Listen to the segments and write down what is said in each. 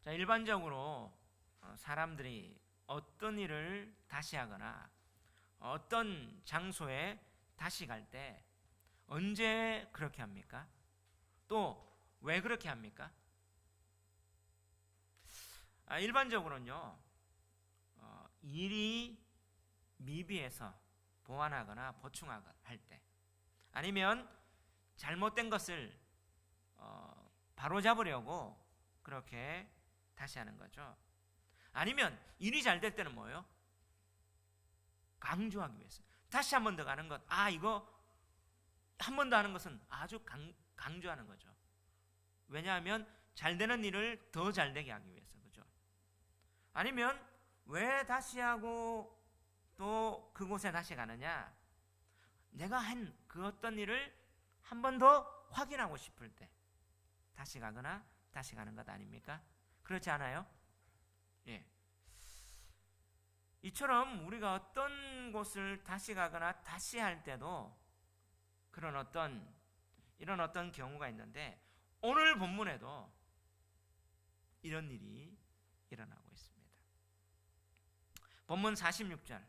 자, 일반적으로 사람들이 어떤 일을 다시 하거나 어떤 장소에 다시 갈 때 언제 그렇게 합니까? 또 왜 그렇게 합니까? 일반적으로는요, 일이 미비해서 보완하거나 보충하거나 할 때, 아니면 잘못된 것을 바로잡으려고 그렇게 다시 하는 거죠. 아니면 일이 잘 될 때는 뭐예요? 강조하기 위해서 다시 한 번 더 가는 것. 이거 한 번 더 하는 것은 아주 강조하는 거죠. 왜냐하면 잘 되는 일을 더 잘 되게 하기 위해서. 그죠? 아니면 왜 다시 하고 또 그곳에 다시 가느냐? 내가 한 그 어떤 일을 한 번 더 확인하고 싶을 때 다시 가거나 다시 가는 것 아닙니까? 그렇지 않아요? 예. 이처럼 우리가 어떤 곳을 다시 가거나 다시 할 때도 이런 어떤 경우가 있는데, 오늘 본문에도 이런 일이 일어나고 있습니다. 본문 46절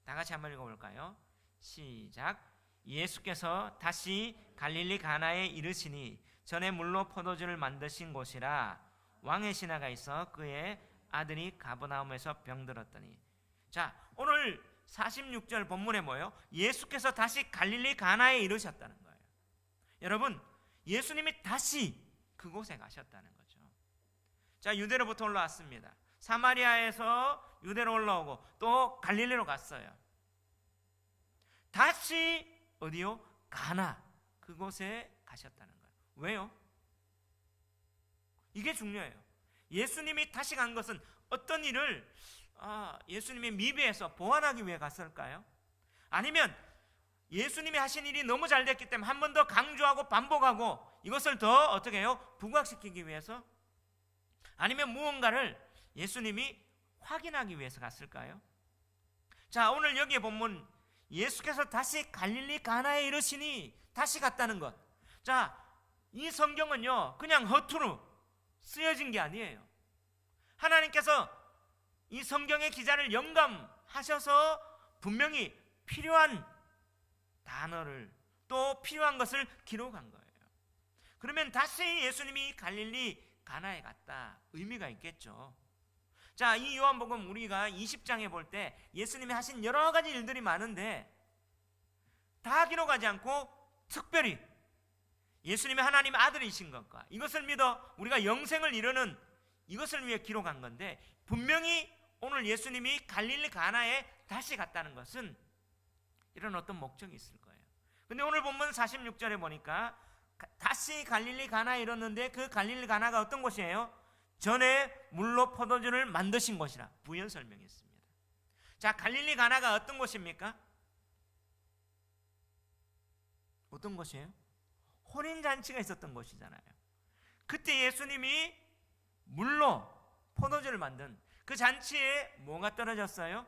다 같이 한번 읽어볼까요? 시작. 예수께서 다시 갈릴리 가나에 이르시니 전에 물로 포도주를 만드신 곳이라 왕의 신하가 있어 그의 아들이 가버나움에서 병들었더니. 자, 오늘 46절 본문에 뭐예요? 예수께서 다시 갈릴리 가나에 이르셨다는 거예요. 여러분, 예수님이 다시 그곳에 가셨다는 거죠. 자, 유대로부터 올라왔습니다. 사마리아에서 유대로 올라오고 또 갈릴리로 갔어요. 다시 어디요? 가나, 그곳에 가셨다는 거예요. 왜요? 이게 중요해요. 예수님이 다시 간 것은 어떤 일을 예수님이 미비해서 보완하기 위해 갔을까요? 아니면 예수님이 하신 일이 너무 잘 됐기 때문에 한 번 더 강조하고 반복하고 이것을 더 어떻게 해요? 부각시키기 위해서? 아니면 무언가를 예수님이 확인하기 위해서 갔을까요? 자, 오늘 여기에 본문 예수께서 다시 갈릴리 가나에 이르시니 다시 갔다는 것. 자, 이 성경은요 그냥 허투루 쓰여진 게 아니에요. 하나님께서 이 성경의 기자를 영감하셔서 분명히 필요한 단어를 또 필요한 것을 기록한 거예요. 그러면 다시 예수님이 갈릴리 가나에 갔다, 의미가 있겠죠. 자, 이 요한복음 우리가 20장에 볼 때 예수님이 하신 여러 가지 일들이 많은데 다 기록하지 않고 특별히 예수님이 하나님 아들이신 것과 이것을 믿어 우리가 영생을 이루는 이것을 위해 기록한 건데, 분명히 오늘 예수님이 갈릴리 가나에 다시 갔다는 것은 이런 어떤 목적이 있을 거예요. 근데 오늘 본문 46절에 보니까 다시 갈릴리 가나에 이르렀는데 그 갈릴리 가나가 어떤 곳이에요? 전에 물로 포도주를 만드신 곳이라 부연 설명했습니다. 자, 갈릴리 가나가 어떤 곳입니까? 어떤 곳이에요? 혼인잔치가 있었던 곳이잖아요. 그때 예수님이 물로 포도주를 만든 그 잔치에 뭐가 떨어졌어요?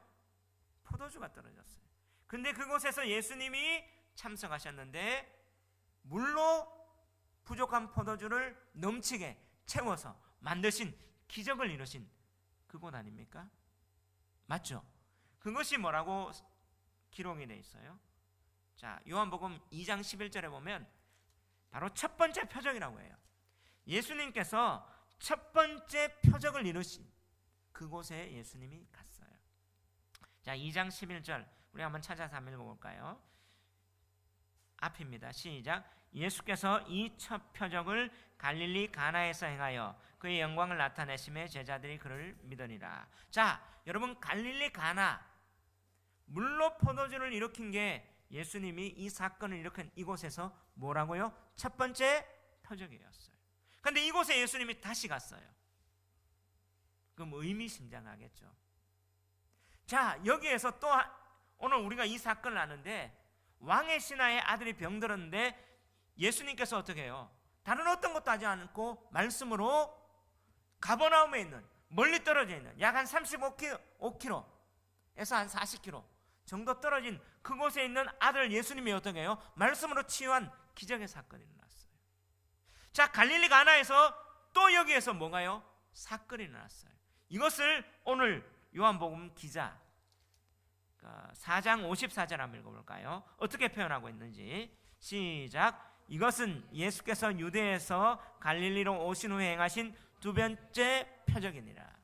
포도주가 떨어졌어요. 근데 그곳에서 예수님이 참석하셨는데 물로 부족한 포도주를 넘치게 채워서 만드신, 기적을 이루신 그곳 아닙니까? 맞죠? 그것이 뭐라고 기록이 되어 있어요? 자, 요한복음 2장 11절에 보면 바로 첫 번째 표적이라고 해요. 예수님께서 첫 번째 표적을 이루신 그곳에 예수님이 갔어요. 자, 2장 11절 우리 한번 찾아서 한번 읽어볼까요? 앞입니다. 시작. 예수께서 이 첫 표적을 갈릴리 가나에서 행하여 그의 영광을 나타내심에 제자들이 그를 믿으니라. 자, 여러분, 갈릴리 가나, 물로 포도주를 일으킨 게 예수님이 이 사건을 일으킨 이곳에서 뭐라고요? 첫 번째 표적이었어요. 그런데 이곳에 예수님이 다시 갔어요. 그럼 의미심장하겠죠. 자, 여기에서 또 오늘 우리가 이 사건을 아는데, 왕의 신하의 아들이 병들었는데 예수님께서 어떻게 해요? 다른 어떤 것도 하지 않고 말씀으로 가버나움에 있는, 멀리 떨어져 있는 약 한 35km에서 한 40km 정도 떨어진 그곳에 있는 아들 예수님이 어떻게 해요? 말씀으로 치유한 기적의 사건이 일어났어요. 자, 갈릴리 가나에서 또 여기에서 뭐가요? 사건이 일어났어요. 이것을 오늘 요한복음 기자 4장 54절 한번 읽어볼까요? 어떻게 표현하고 있는지. 시작. 이것은 예수께서 유대에서 갈릴리로 오신 후에 행하신 두 번째 표적이니라.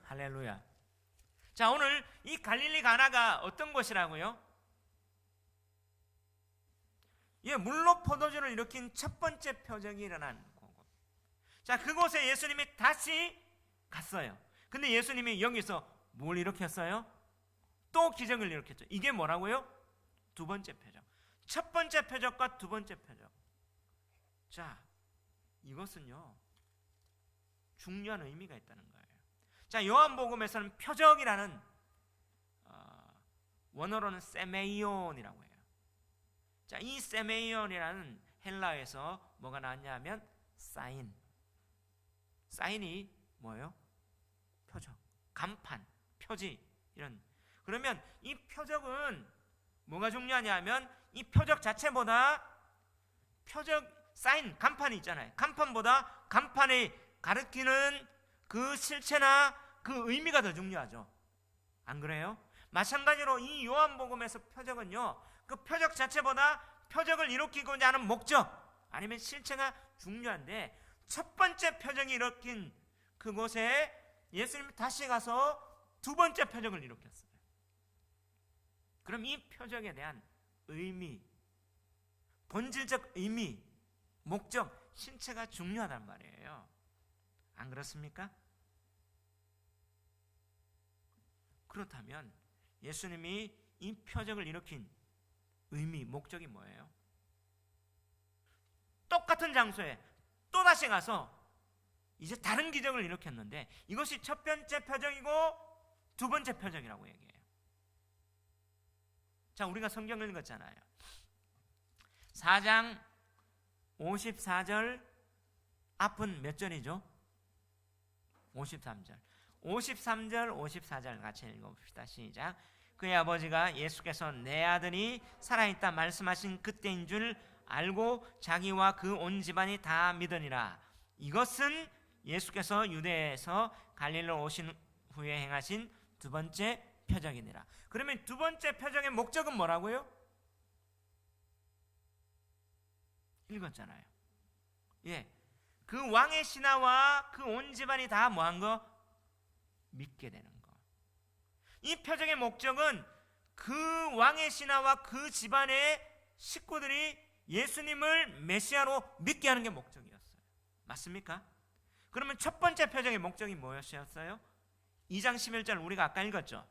할렐루야. 자, 오늘 이 갈릴리 가나가 어떤 곳이라고요? 예, 물로 포도주를 일으킨 첫 번째 표적이 일어난 곳. 자, 그곳에 예수님이 다시 갔어요. 근데 예수님이 여기서 뭘 일으켰어요? 또 기적을 일으켰죠. 이게 뭐라고요? 두 번째 표적. 첫 번째 표적과 두 번째 표적. 자, 이것은요 중요한 의미가 있다는 거예요. 자, 요한복음에서는 표적이라는 원어로는 세메이온이라고 해요. 자, 이 세메이온이라는 헬라어에서 뭐가 나왔냐면 사인. 사인이 뭐예요? 표적, 간판, 표지 이런. 그러면 이 표적은 뭐가 중요하냐면 이 표적 자체보다 표적 사인, 간판이 있잖아요. 간판보다 간판이 가리키는 그 실체나 그 의미가 더 중요하죠. 안 그래요? 마찬가지로 이 요한복음에서 표적은요, 그 표적 자체보다 표적을 일으키고자 하는 목적 아니면 실체가 중요한데, 첫 번째 표적이 일으킨 그곳에 예수님이 다시 가서 두 번째 표적을 일으켰어요. 그럼 이 표적에 대한 의미, 본질적 의미, 목적, 실체가 중요하단 말이에요. 안 그렇습니까? 그렇다면 예수님이 이 표적을 일으킨 의미, 목적이 뭐예요? 똑같은 장소에 또다시 가서 이제 다른 기적을 일으켰는데 이것이 첫 번째 표적이고 두 번째 표적이라고 얘기해요. 자, 우리가 성경을 읽었잖아요. 4장 54절 앞은 몇 절이죠? 53절. 53절, 54절 같이 읽어봅시다. 시작. 그의 아버지가 예수께서 내 아들이 살아있다 말씀하신 그때인 줄 알고 자기와 그 온 집안이 다 믿으니라. 이것은 예수께서 유대에서 갈릴리로 오신 후에 행하신 두 번째 표적이니라. 그러면 두 번째 표적의 목적은 뭐라고요? 읽었잖아요. 예, 그 왕의 신하와 그 온 집안이 다 뭐한 거? 믿게 되는 거. 이 표적의 목적은 그 왕의 신하와 그 집안의 식구들이 예수님을 메시아로 믿게 하는 게 목적이었어요. 맞습니까? 그러면 첫 번째 표적의 목적이 뭐였어요? 2장 11절 우리가 아까 읽었죠?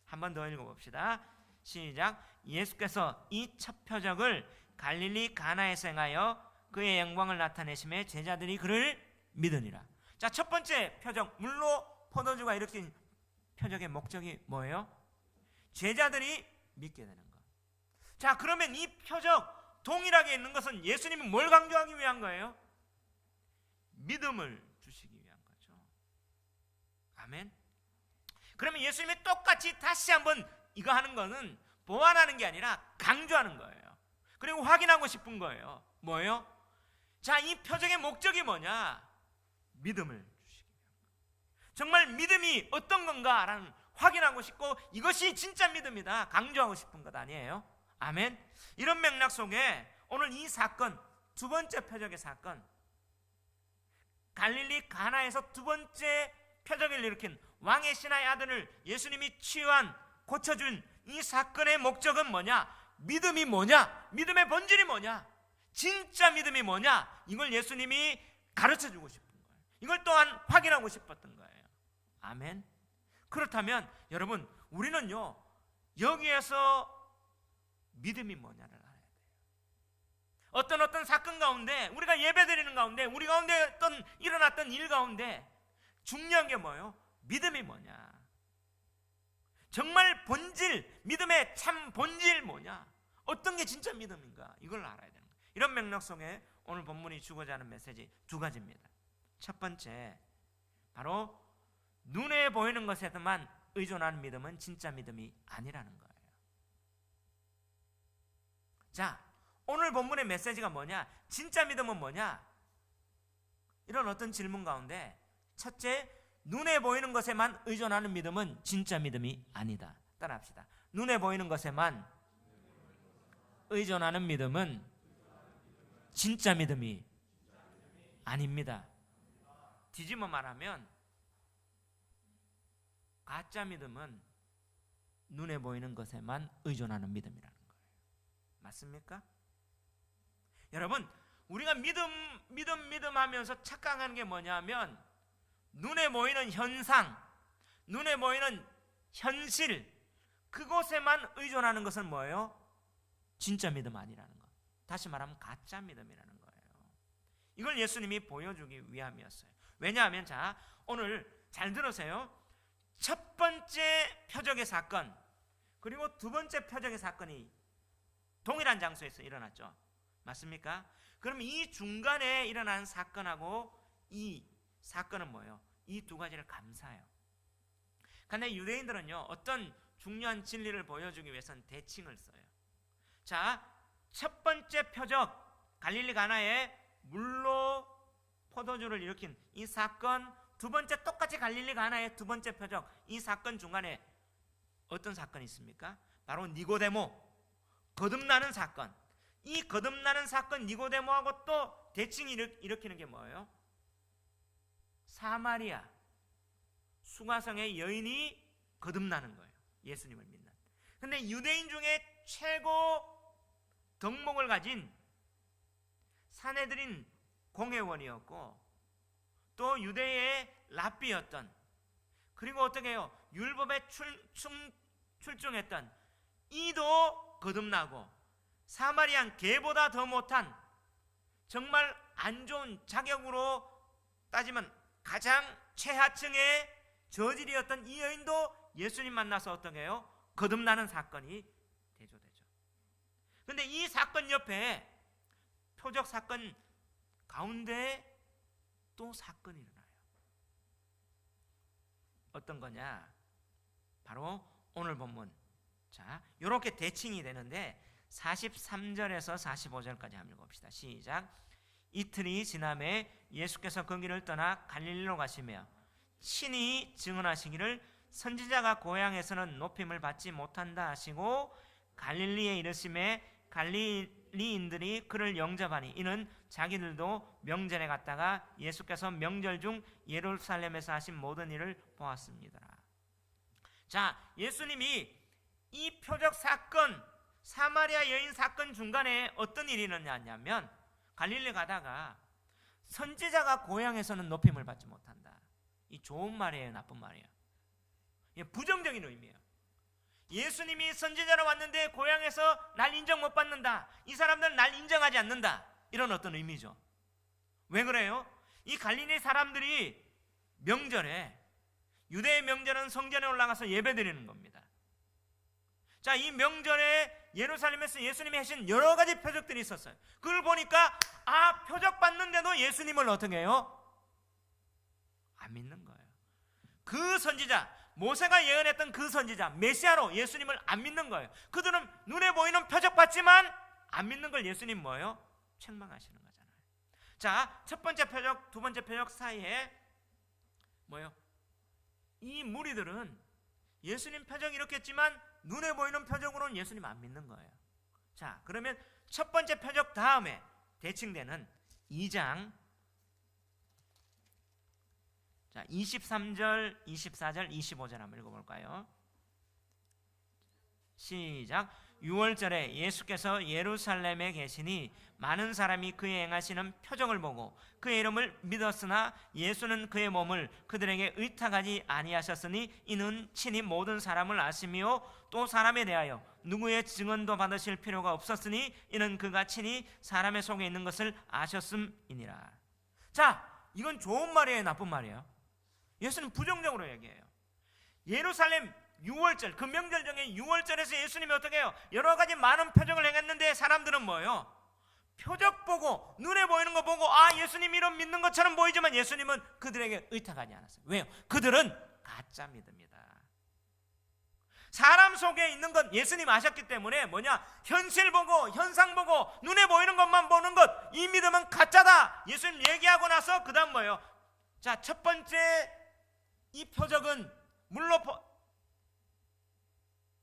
한 번 더 읽어봅시다. 시작. 예수께서 이 첫 표적을 갈릴리 가나에서 행하여 그의 영광을 나타내심에 제자들이 그를 믿으니라. 자, 첫 번째 표적, 물로 포도주가 일으킨 표적의 목적이 뭐예요? 제자들이 믿게 되는 것. 자, 그러면 이 표적 동일하게 있는 것은 예수님이 뭘 강조하기 위한 거예요? 믿음을 주시기 위한 거죠. 아멘. 그러면 예수님이 똑같이 다시 한번 이거 하는 거는 보완하는 게 아니라 강조하는 거예요. 그리고 확인하고 싶은 거예요. 뭐예요? 자, 이 표적의 목적이 뭐냐? 믿음을 주시기 위한 거. 정말 믿음이 어떤 건가라는 확인하고 싶고 이것이 진짜 믿음이다 강조하고 싶은 것 아니에요? 아멘. 이런 맥락 속에 오늘 이 사건, 두 번째 표적의 사건, 갈릴리 가나에서 두 번째 표적을 일으킨 왕의 신하의 아들을 예수님이 치유한, 고쳐준 이 사건의 목적은 뭐냐? 믿음이 뭐냐? 믿음의 본질이 뭐냐? 진짜 믿음이 뭐냐? 이걸 예수님이 가르쳐주고 싶은 거예요. 이걸 또한 확인하고 싶었던 거예요. 아멘. 그렇다면 여러분, 우리는요 여기에서 믿음이 뭐냐를 알아야 돼요. 어떤 사건 가운데, 우리가 예배드리는 가운데, 우리 가운데 일어났던 일 가운데 중요한 게 뭐예요? 믿음이 뭐냐? 정말 본질, 믿음의 참 본질 뭐냐? 어떤 게 진짜 믿음인가? 이걸 알아야 되는 거예요. 이런 맥락 속에 오늘 본문이 주고자 하는 메시지 두 가지입니다. 첫 번째, 바로 눈에 보이는 것에만 의존하는 믿음은 진짜 믿음이 아니라는 거예요. 자, 오늘 본문의 메시지가 뭐냐? 진짜 믿음은 뭐냐? 이런 어떤 질문 가운데 첫째, 눈에 보이는 것에만 의존하는 믿음은 진짜 믿음이 아니다. 따라합시다. 눈에 보이는 것에만 의존하는 믿음은 진짜 믿음이 아닙니다. 뒤집어 말하면 가짜 믿음은 눈에 보이는 것에만 의존하는 믿음이라는 거예요. 맞습니까? 여러분, 우리가 믿음 하면서 착각하는 게 뭐냐면 눈에 보이는 현상, 눈에 보이는 현실, 그곳에만 의존하는 것은 뭐예요? 진짜 믿음 아니라는 것. 다시 말하면 가짜 믿음이라는 거예요. 이걸 예수님이 보여주기 위함이었어요. 왜냐하면 자, 오늘 잘 들으세요. 첫 번째 표적의 사건, 그리고 두 번째 표적의 사건이 동일한 장소에서 일어났죠. 맞습니까? 그럼 이 중간에 일어난 사건하고 이 사건은 뭐예요? 이 두 가지를 감사해요. 근데 유대인들은요, 어떤 중요한 진리를 보여주기 위해서는 대칭을 써요. 자, 첫 번째 표적, 갈릴리 가나에 물로 포도주를 일으킨 이 사건, 두 번째 똑같이 갈릴리 가나의 두 번째 표적, 이 사건 중간에 어떤 사건이 있습니까? 바로 니고데모, 거듭나는 사건. 이 거듭나는 사건 니고데모하고 또 대칭 일으키는 게 뭐예요? 사마리아 수가성의 여인이 거듭나는 거예요. 예수님을 믿는. 근데 유대인 중에 최고 덕목을 가진 사내들인 공회원이었고 또 유대의 랍비였던, 그리고 어떻게 해요? 율법에 출중했던 이도 거듭나고 사마리안 개보다 더 못한 정말 안 좋은, 자격으로 따지면 가장 최하층의 저질이었던 이 여인도 예수님 만나서 어떻게 해요? 거듭나는 사건이 대조되죠. 그런데 이 사건 옆에 표적 사건 가운데 또 사건이 일어나요. 어떤 거냐? 바로 오늘 본문. 자, 이렇게 대칭이 되는데 43절에서 45절까지 한번 읽어봅시다. 시작. 이틀이 지남에 예수께서 거기를 떠나 갈릴리로 가시며 친히 증언하시기를 선지자가 고향에서는 높임을 받지 못한다 하시고 갈릴리에 이르심에 갈릴리인들이 그를 영접하니 이는 자기들도 명절에 갔다가 예수께서 명절 중 예루살렘에서 하신 모든 일을 보았습니다. 자, 예수님이 이 표적 사건, 사마리아 여인 사건 중간에 어떤 일이 일어났냐면 갈릴리 가다가 선지자가 고향에서는 높임을 받지 못한다. 이 좋은 말이에요, 나쁜 말이에요? 부정적인 의미예요. 예수님이 선지자로 왔는데 고향에서 날 인정 못 받는다, 이 사람들은 날 인정하지 않는다, 이런 어떤 의미죠. 왜 그래요? 이 갈릴리 사람들이 명절에, 유대의 명절은 성전에 올라가서 예배드리는 겁니다. 자, 이 명절에 예루살렘에서 예수님이 하신 여러 가지 표적들이 있었어요. 그걸 보니까 표적 받는데도 예수님을 어떻게 해요? 안 믿는 거예요. 그 선지자, 모세가 예언했던 그 선지자 메시아로 예수님을 안 믿는 거예요. 그들은 눈에 보이는 표적 받지만 안 믿는 걸 예수님 뭐예요? 책망하시는 거잖아요. 자, 첫 번째 표적, 두 번째 표적 사이에 뭐예요? 이 무리들은 예수님 표적 일으켰지만 눈에 보이는 표적으로는 예수님 안 믿는 거예요. 자, 그러면 첫 번째 표적 다음에 대칭되는 2장 23절, 24절, 25절 한번 읽어볼까요? 시작. 6월절에 예수께서 예루살렘에 계시니 많은 사람이 그의 행하시는 표적을 보고 그의 이름을 믿었으나 예수는 그의 몸을 그들에게 의탁하지 아니하셨으니 이는 친히 모든 사람을 아시며 또 사람에 대하여 누구의 증언도 받으실 필요가 없었으니 이는 그가 친히 사람의 속에 있는 것을 아셨음이니라. 자, 이건 좋은 말이에요, 나쁜 말이에요? 예수는 부정적으로 얘기해요. 예루살렘 6월절, 그 명절 중에 6월절에서 예수님이 어떻게 해요? 여러 가지 많은 표적을 행했는데 사람들은 뭐예요? 표적 보고, 눈에 보이는 거 보고 예수님 이런 믿는 것처럼 보이지만 예수님은 그들에게 의탁하지 않았어요. 왜요? 그들은 가짜 믿음이다. 사람 속에 있는 건 예수님 아셨기 때문에 뭐냐? 현실 보고 현상 보고 눈에 보이는 것만 보는 것, 이 믿음은 가짜다. 예수님 얘기하고 나서 그 다음 뭐예요? 자, 첫 번째 이 표적은 물로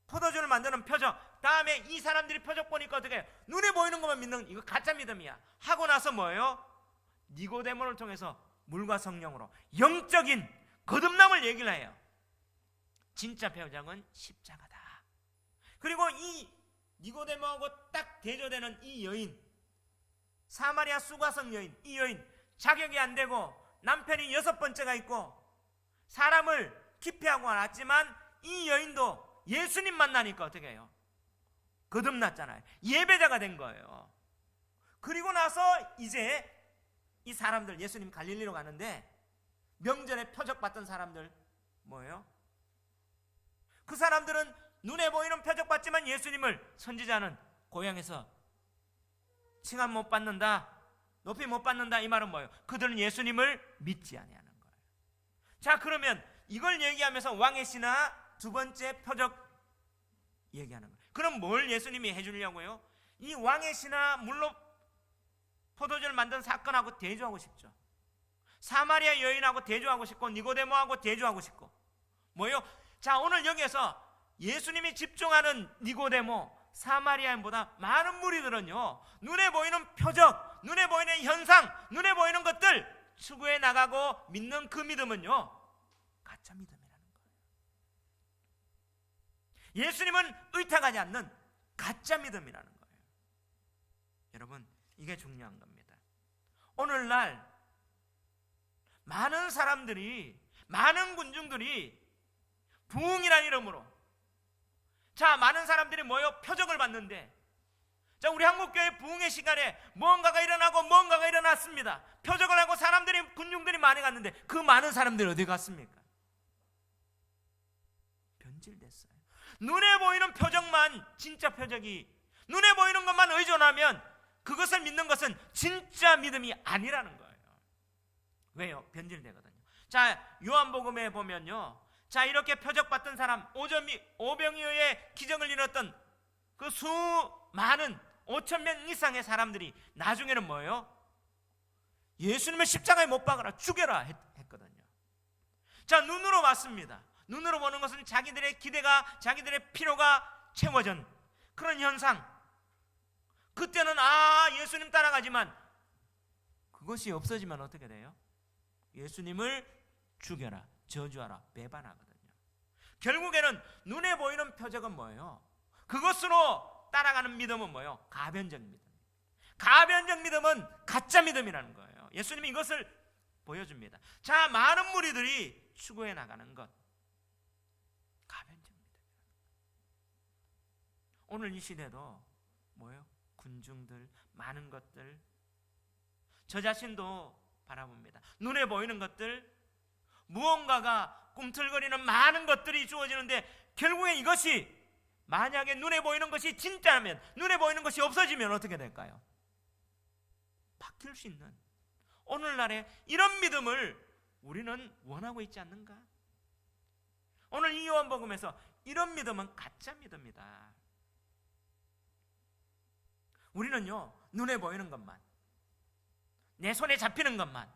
포도주를 만드는 표적. 다음에 이 사람들이 표적 보니까 어떻게 해요? 눈에 보이는 것만 믿는, 이거 가짜 믿음이야. 하고 나서 뭐예요? 니고데모를 통해서 물과 성령으로 영적인 거듭남을 얘기를 해요. 진짜 표적은 십자가다. 그리고 이 니고데모하고 딱 대조되는 이 여인, 사마리아 수가성 여인, 이 여인 자격이 안 되고 남편이 6번째가 있고 사람을 기피하고 왔지만 이 여인도 예수님 만나니까 어떻게 해요? 거듭났잖아요. 예배자가 된 거예요. 그리고 나서 이제 이 사람들, 예수님 갈릴리로 가는데 명절에 표적 받던 사람들 뭐예요? 그 사람들은 눈에 보이는 표적 받지만 예수님을, 선지자는 고향에서 칭함 못 받는다, 높이 못 받는다, 이 말은 뭐예요? 그들은 예수님을 믿지 아니하는 거예요. 자, 그러면 이걸 얘기하면서 왕의 신하 두 번째 표적 얘기하는 거예요. 그럼 뭘 예수님이 해주려고요? 이 왕의 신하 물로 포도주를 만든 사건하고 대조하고 싶죠. 사마리아 여인하고 대조하고 싶고 니고데모하고 대조하고 싶고 뭐예요? 자, 오늘 여기에서 예수님이 집중하는 니고데모, 사마리아인보다 많은 무리들은요, 눈에 보이는 표적, 눈에 보이는 현상, 눈에 보이는 것들 추구해 나가고 믿는 그 믿음은요, 가짜 믿음이라는 거예요. 예수님은 의탁하지 않는 가짜 믿음이라는 거예요. 여러분, 이게 중요한 겁니다. 오늘날 많은 사람들이, 많은 군중들이 부흥이라는 이름으로, 자, 많은 사람들이 모여 표적을 받는데, 자, 우리 한국교회 부흥의 시간에 뭔가가 일어나고 뭔가가 일어났습니다. 표적을 하고 사람들이, 군중들이 많이 갔는데 그 많은 사람들이 어디 갔습니까? 변질됐어요. 눈에 보이는 표적만, 진짜 표적이 눈에 보이는 것만 의존하면 그것을 믿는 것은 진짜 믿음이 아니라는 거예요. 왜요? 변질되거든요. 자, 요한복음에 보면요, 자, 이렇게 표적 받던 사람, 오병이어의 기적을 이뤘던 그 수많은 5,000명 이상의 사람들이 나중에는 뭐예요? 예수님을 십자가에 못 박아라, 죽여라 했거든요. 자, 눈으로 봤습니다. 눈으로 보는 것은 자기들의 기대가, 자기들의 필요가 채워진 그런 현상. 그때는 예수님 따라가지만 그것이 없어지면 어떻게 돼요? 예수님을 죽여라, 저주하라, 배반하거든요. 결국에는 눈에 보이는 표적은 뭐예요? 그것으로 따라가는 믿음은 뭐예요? 가변적 믿음. 가변적 믿음은 가짜 믿음이라는 거예요. 예수님이 이것을 보여줍니다. 자, 많은 무리들이 추구해 나가는 것, 가변적 믿음. 오늘 이 시대도 뭐예요? 군중들, 많은 것들, 저 자신도 바라봅니다. 눈에 보이는 것들, 무언가가 꿈틀거리는 많은 것들이 주어지는데 결국에 이것이 만약에 눈에 보이는 것이 진짜라면, 눈에 보이는 것이 없어지면 어떻게 될까요? 바뀔 수 있는 오늘날의 이런 믿음을 우리는 원하고 있지 않는가? 오늘 이 요한복음에서 이런 믿음은 가짜 믿음이다. 우리는요, 눈에 보이는 것만, 내 손에 잡히는 것만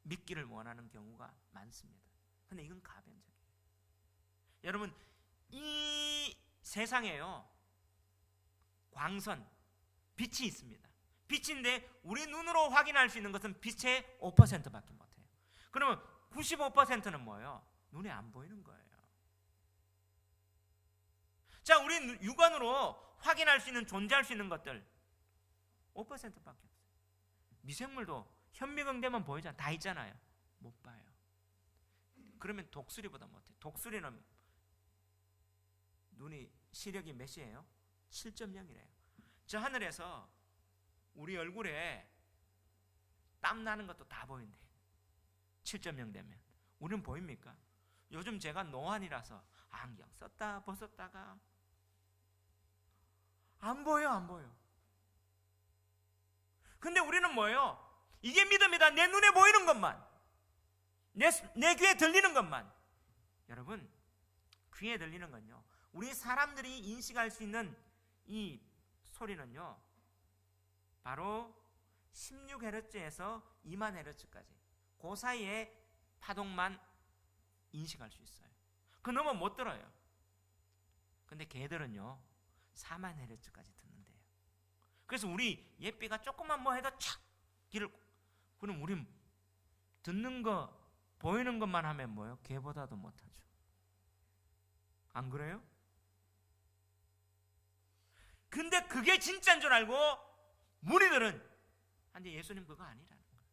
믿기를 원하는 경우가 많습니다. 근데 이건 가변적이에요. 여러분, 이 세상에요, 광선, 빛이 있습니다. 빛인데 우리 눈으로 확인할 수 있는 것은 빛의 5%밖에 못해요. 그러면 95%는 뭐예요? 눈에 안 보이는 거예요. 자, 우리 육안으로 확인할 수 있는, 존재할 수 있는 것들 5%밖에 없어요. 미생물도 현미경되면 보이잖아요. 다 있잖아요. 못 봐요. 그러면 독수리보다 못해요. 독수리는 눈이 시력이 몇이에요? 7.0이래요. 저 하늘에서 우리 얼굴에 땀 나는 것도 다 보인대. 7.0 되면. 우리는 보입니까? 요즘 제가 노안이라서 안경 썼다 벗었다가 안 보여, 안 보여. 근데 우리는 뭐예요? 이게 믿음이다. 내 눈에 보이는 것만, 내 귀에 들리는 것만. 여러분, 귀에 들리는 건요, 우리 사람들이 인식할 수 있는 이 소리는요, 바로 16Hz에서 20,000Hz까지 그 사이에 파동만 인식할 수 있어요. 그 넘어 못 들어요. 근데 개들은요 4만 헤르츠까지 듣는데요. 그래서 우리 예삐가 조금만 뭐 해도 착 길을, 그럼 우리 듣는 거 보이는 것만 하면 뭐요? 개보다도 못하죠. 안 그래요? 근데 그게 진짜인 줄 알고 무리들은 근데 예수님 그거 아니라는 거예요.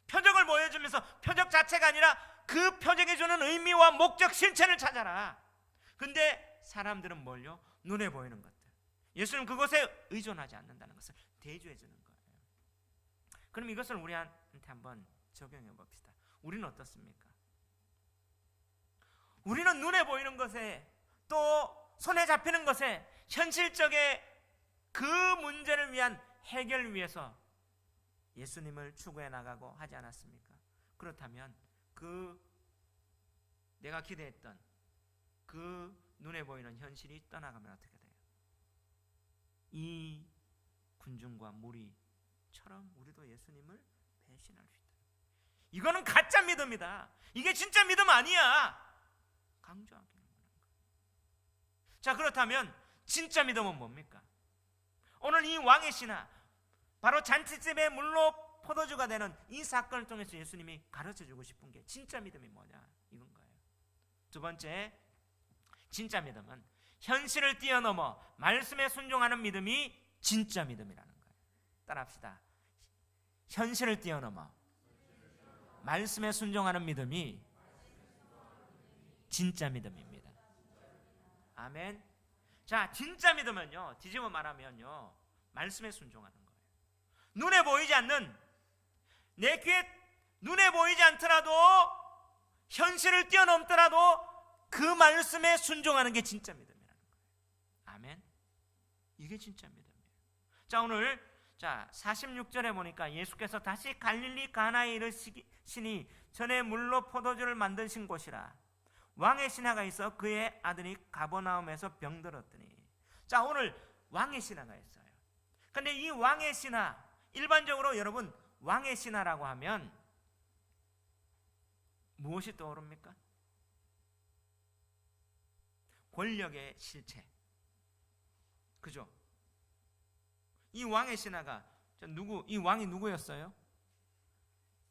표적을 보여주면서 표적 자체가 아니라 그 표적이 주는 의미와 목적 실체를 찾아라. 근데 사람들은 뭘요? 눈에 보이는 것들. 예수님 그것에 의존하지 않는다는 것을 대조해 주는 거예요. 그럼 이것을 우리한테 한번 적용해 봅시다. 우리는 어떻습니까? 우리는 눈에 보이는 것에 또 손에 잡히는 것에 현실적인 그 문제를 위한 해결을 위해서 예수님을 추구해 나가고 하지 않았습니까? 그렇다면 그 내가 기대했던 그 눈에 보이는 현실이 떠나가면 어떻게 돼요? 이 군중과 무리처럼 우리도 예수님을 배신할 수 있다. 이거는 가짜 믿음이다. 이게 진짜 믿음 아니야. 강조하기는 거예요. 자, 그렇다면 진짜 믿음은 뭡니까? 오늘 이 왕의 신하, 바로 잔치집의 물로 포도주가 되는 이 사건을 통해서 예수님이 가르쳐주고 싶은 게 진짜 믿음이 뭐냐 이건 거예요. 두 번째, 진짜 믿음은 현실을 뛰어넘어 말씀에 순종하는 믿음이 진짜 믿음이라는 거예요. 따라합시다. 현실을 뛰어넘어 말씀에 순종하는 믿음이 진짜 믿음입니다. 아멘. 자, 진짜 믿음은요, 뒤집어 말하면요, 말씀에 순종하는 거예요. 눈에 보이지 않는, 내 귀에 눈에 보이지 않더라도 현실을 뛰어넘더라도 그 말씀에 순종하는 게 진짜 믿음이라는 거예요. 아멘. 이게 진짜 믿음이에요. 자, 오늘 46절에 보니까 예수께서 다시 갈릴리 가나에 이르시니 전에 물로 포도주를 만드신 곳이라. 왕의 신하가 있어 그의 아들이 가버나움에서 병들었더니. 자, 오늘 왕의 신하가 있어요. 근데 이 왕의 신하, 일반적으로 여러분 왕의 신하라고 하면 무엇이 떠오릅니까? 권력의 실체. 그죠? 이 왕의 신하가 이 왕이 누구였어요?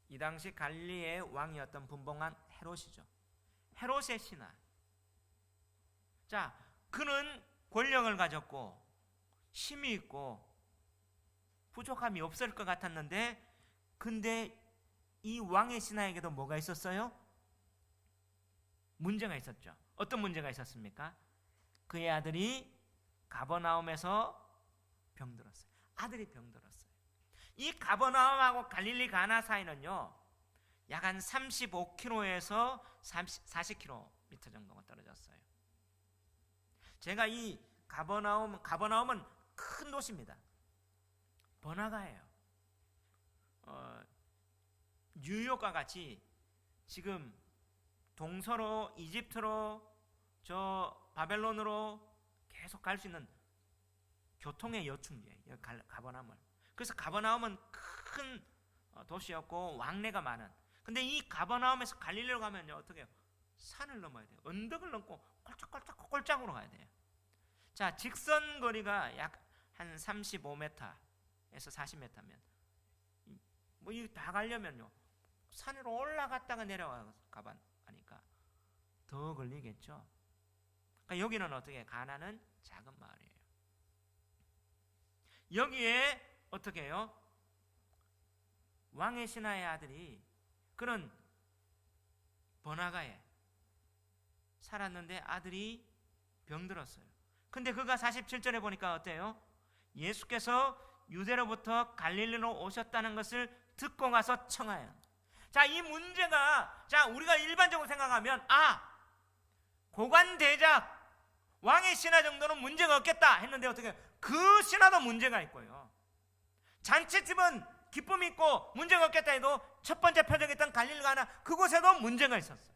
이 당시 갈릴리의 왕이었던 분봉한 헤롯이죠. 헤롯의 신하. 자, 그는 권력을 가졌고 힘이 있고 부족함이 없을 것 같았는데, 근데 이 왕의 신하에게도 뭐가 있었어요? 문제가 있었죠. 어떤 문제가 있었습니까? 그의 아들이 가버나움에서 병들었어요. 아들이 병들었어요. 이 가버나움하고 갈릴리 가나 사이는요, 약 한 35km에서 40km 정도가 떨어졌어요. 제가 이 가버나움은 큰 도시입니다. 번화가예요. 뉴욕과 같이 지금 동서로 이집트로 저 바벨론으로 계속 갈 수 있는 교통의 여충지예요. 가버나움은. 그래서 가버나움은 큰 도시였고 왕래가 많은. 근데 이 가버나움에서 갈릴리로 가면요, 어떻게 해요? 산을 넘어야 돼요. 언덕을 넘고 꼴짝꼴짝으로 가야 돼요. 자, 직선 거리가 약 한 35m에서 40m면 뭐 이 다 가려면요, 산으로 올라갔다가 내려가봐 하니까 더 걸리겠죠. 그러니까 여기는 어떻게, 가나는 작은 마을이에요. 여기에 어떻게 해요? 왕의 신하의 아들이 그런 번화가에 살았는데 아들이 병들었어요. 근데 그가 47절에 보니까 어때요? 예수께서 유대로부터 갈릴리로 오셨다는 것을 듣고 가서 청하여. 자, 이 문제가, 자, 우리가 일반적으로 생각하면 고관대작 왕의 신하 정도는 문제가 없겠다 했는데 어떻게, 그 신하도 문제가 있고요. 잔치집은 기쁨이 있고 문제가 없겠다 해도 첫 번째 표적했던 갈릴리 가나 그곳에도 문제가 있었어요.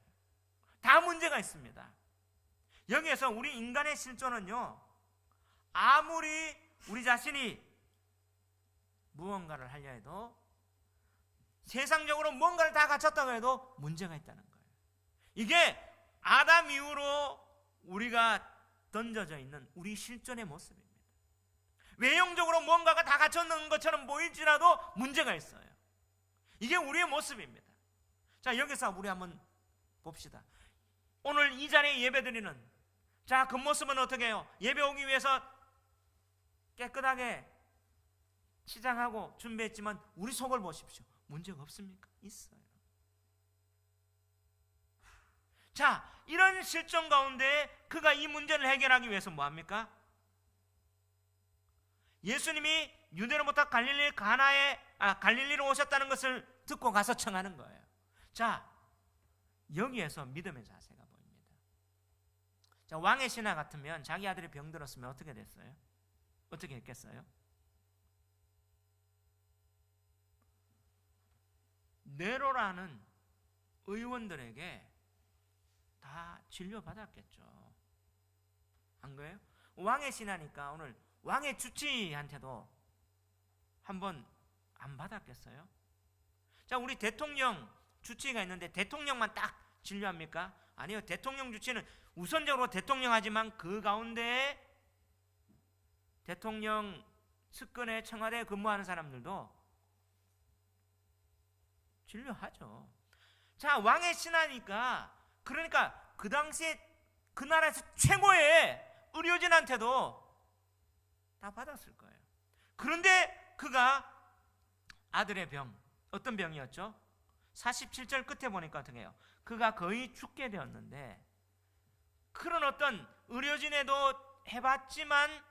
다 문제가 있습니다. 여기에서 우리 인간의 실존은요, 아무리 우리 자신이 무언가를 하려 해도 세상적으로 뭔가를 다 갖췄다고 해도 문제가 있다는 거예요. 이게 아담 이후로 우리가 던져져 있는 우리 실존의 모습입니다. 외형적으로 뭔가가 다 갖췄는 것처럼 보일지라도 문제가 있어요. 이게 우리의 모습입니다. 자, 여기서 우리 한번 봅시다. 오늘 이 자리에 예배드리는 자, 그 모습은 어떻게 해요? 예배 오기 위해서 깨끗하게 치장하고 준비했지만 우리 속을 보십시오. 문제가 없습니까? 있어요. 자, 이런 실정 가운데 그가 이 문제를 해결하기 위해서 뭐합니까? 예수님이 유대로부터 갈릴리로 오셨다는 것을 듣고 가서 청하는 거예요. 자, 여기에서 믿음의 자세가 보입니다. 자, 왕의 신하 같으면 자기 아들이 병들었으면 어떻게 됐어요? 어떻게 했겠어요? 네로라는 의원들에게 다 진료받았겠죠. 안 그래요? 왕의 신하니까 오늘 왕의 주치의한테도 한번 안 받았겠어요? 자, 우리 대통령 주치의가 있는데 대통령만 딱 진료합니까? 아니요. 대통령 주치의는 우선적으로 대통령 하지만 그 가운데 대통령 측근에 청와대에 근무하는 사람들도 진료하죠. 자, 왕의 신하니까 그러니까 그 당시에 그 나라에서 최고의 의료진한테도 다 받았을 거예요. 그런데 그가 아들의 병, 어떤 병이었죠? 47절 끝에 보니까 어떻게 해요? 그가 거의 죽게 되었는데 그런 어떤 의료진에도 해봤지만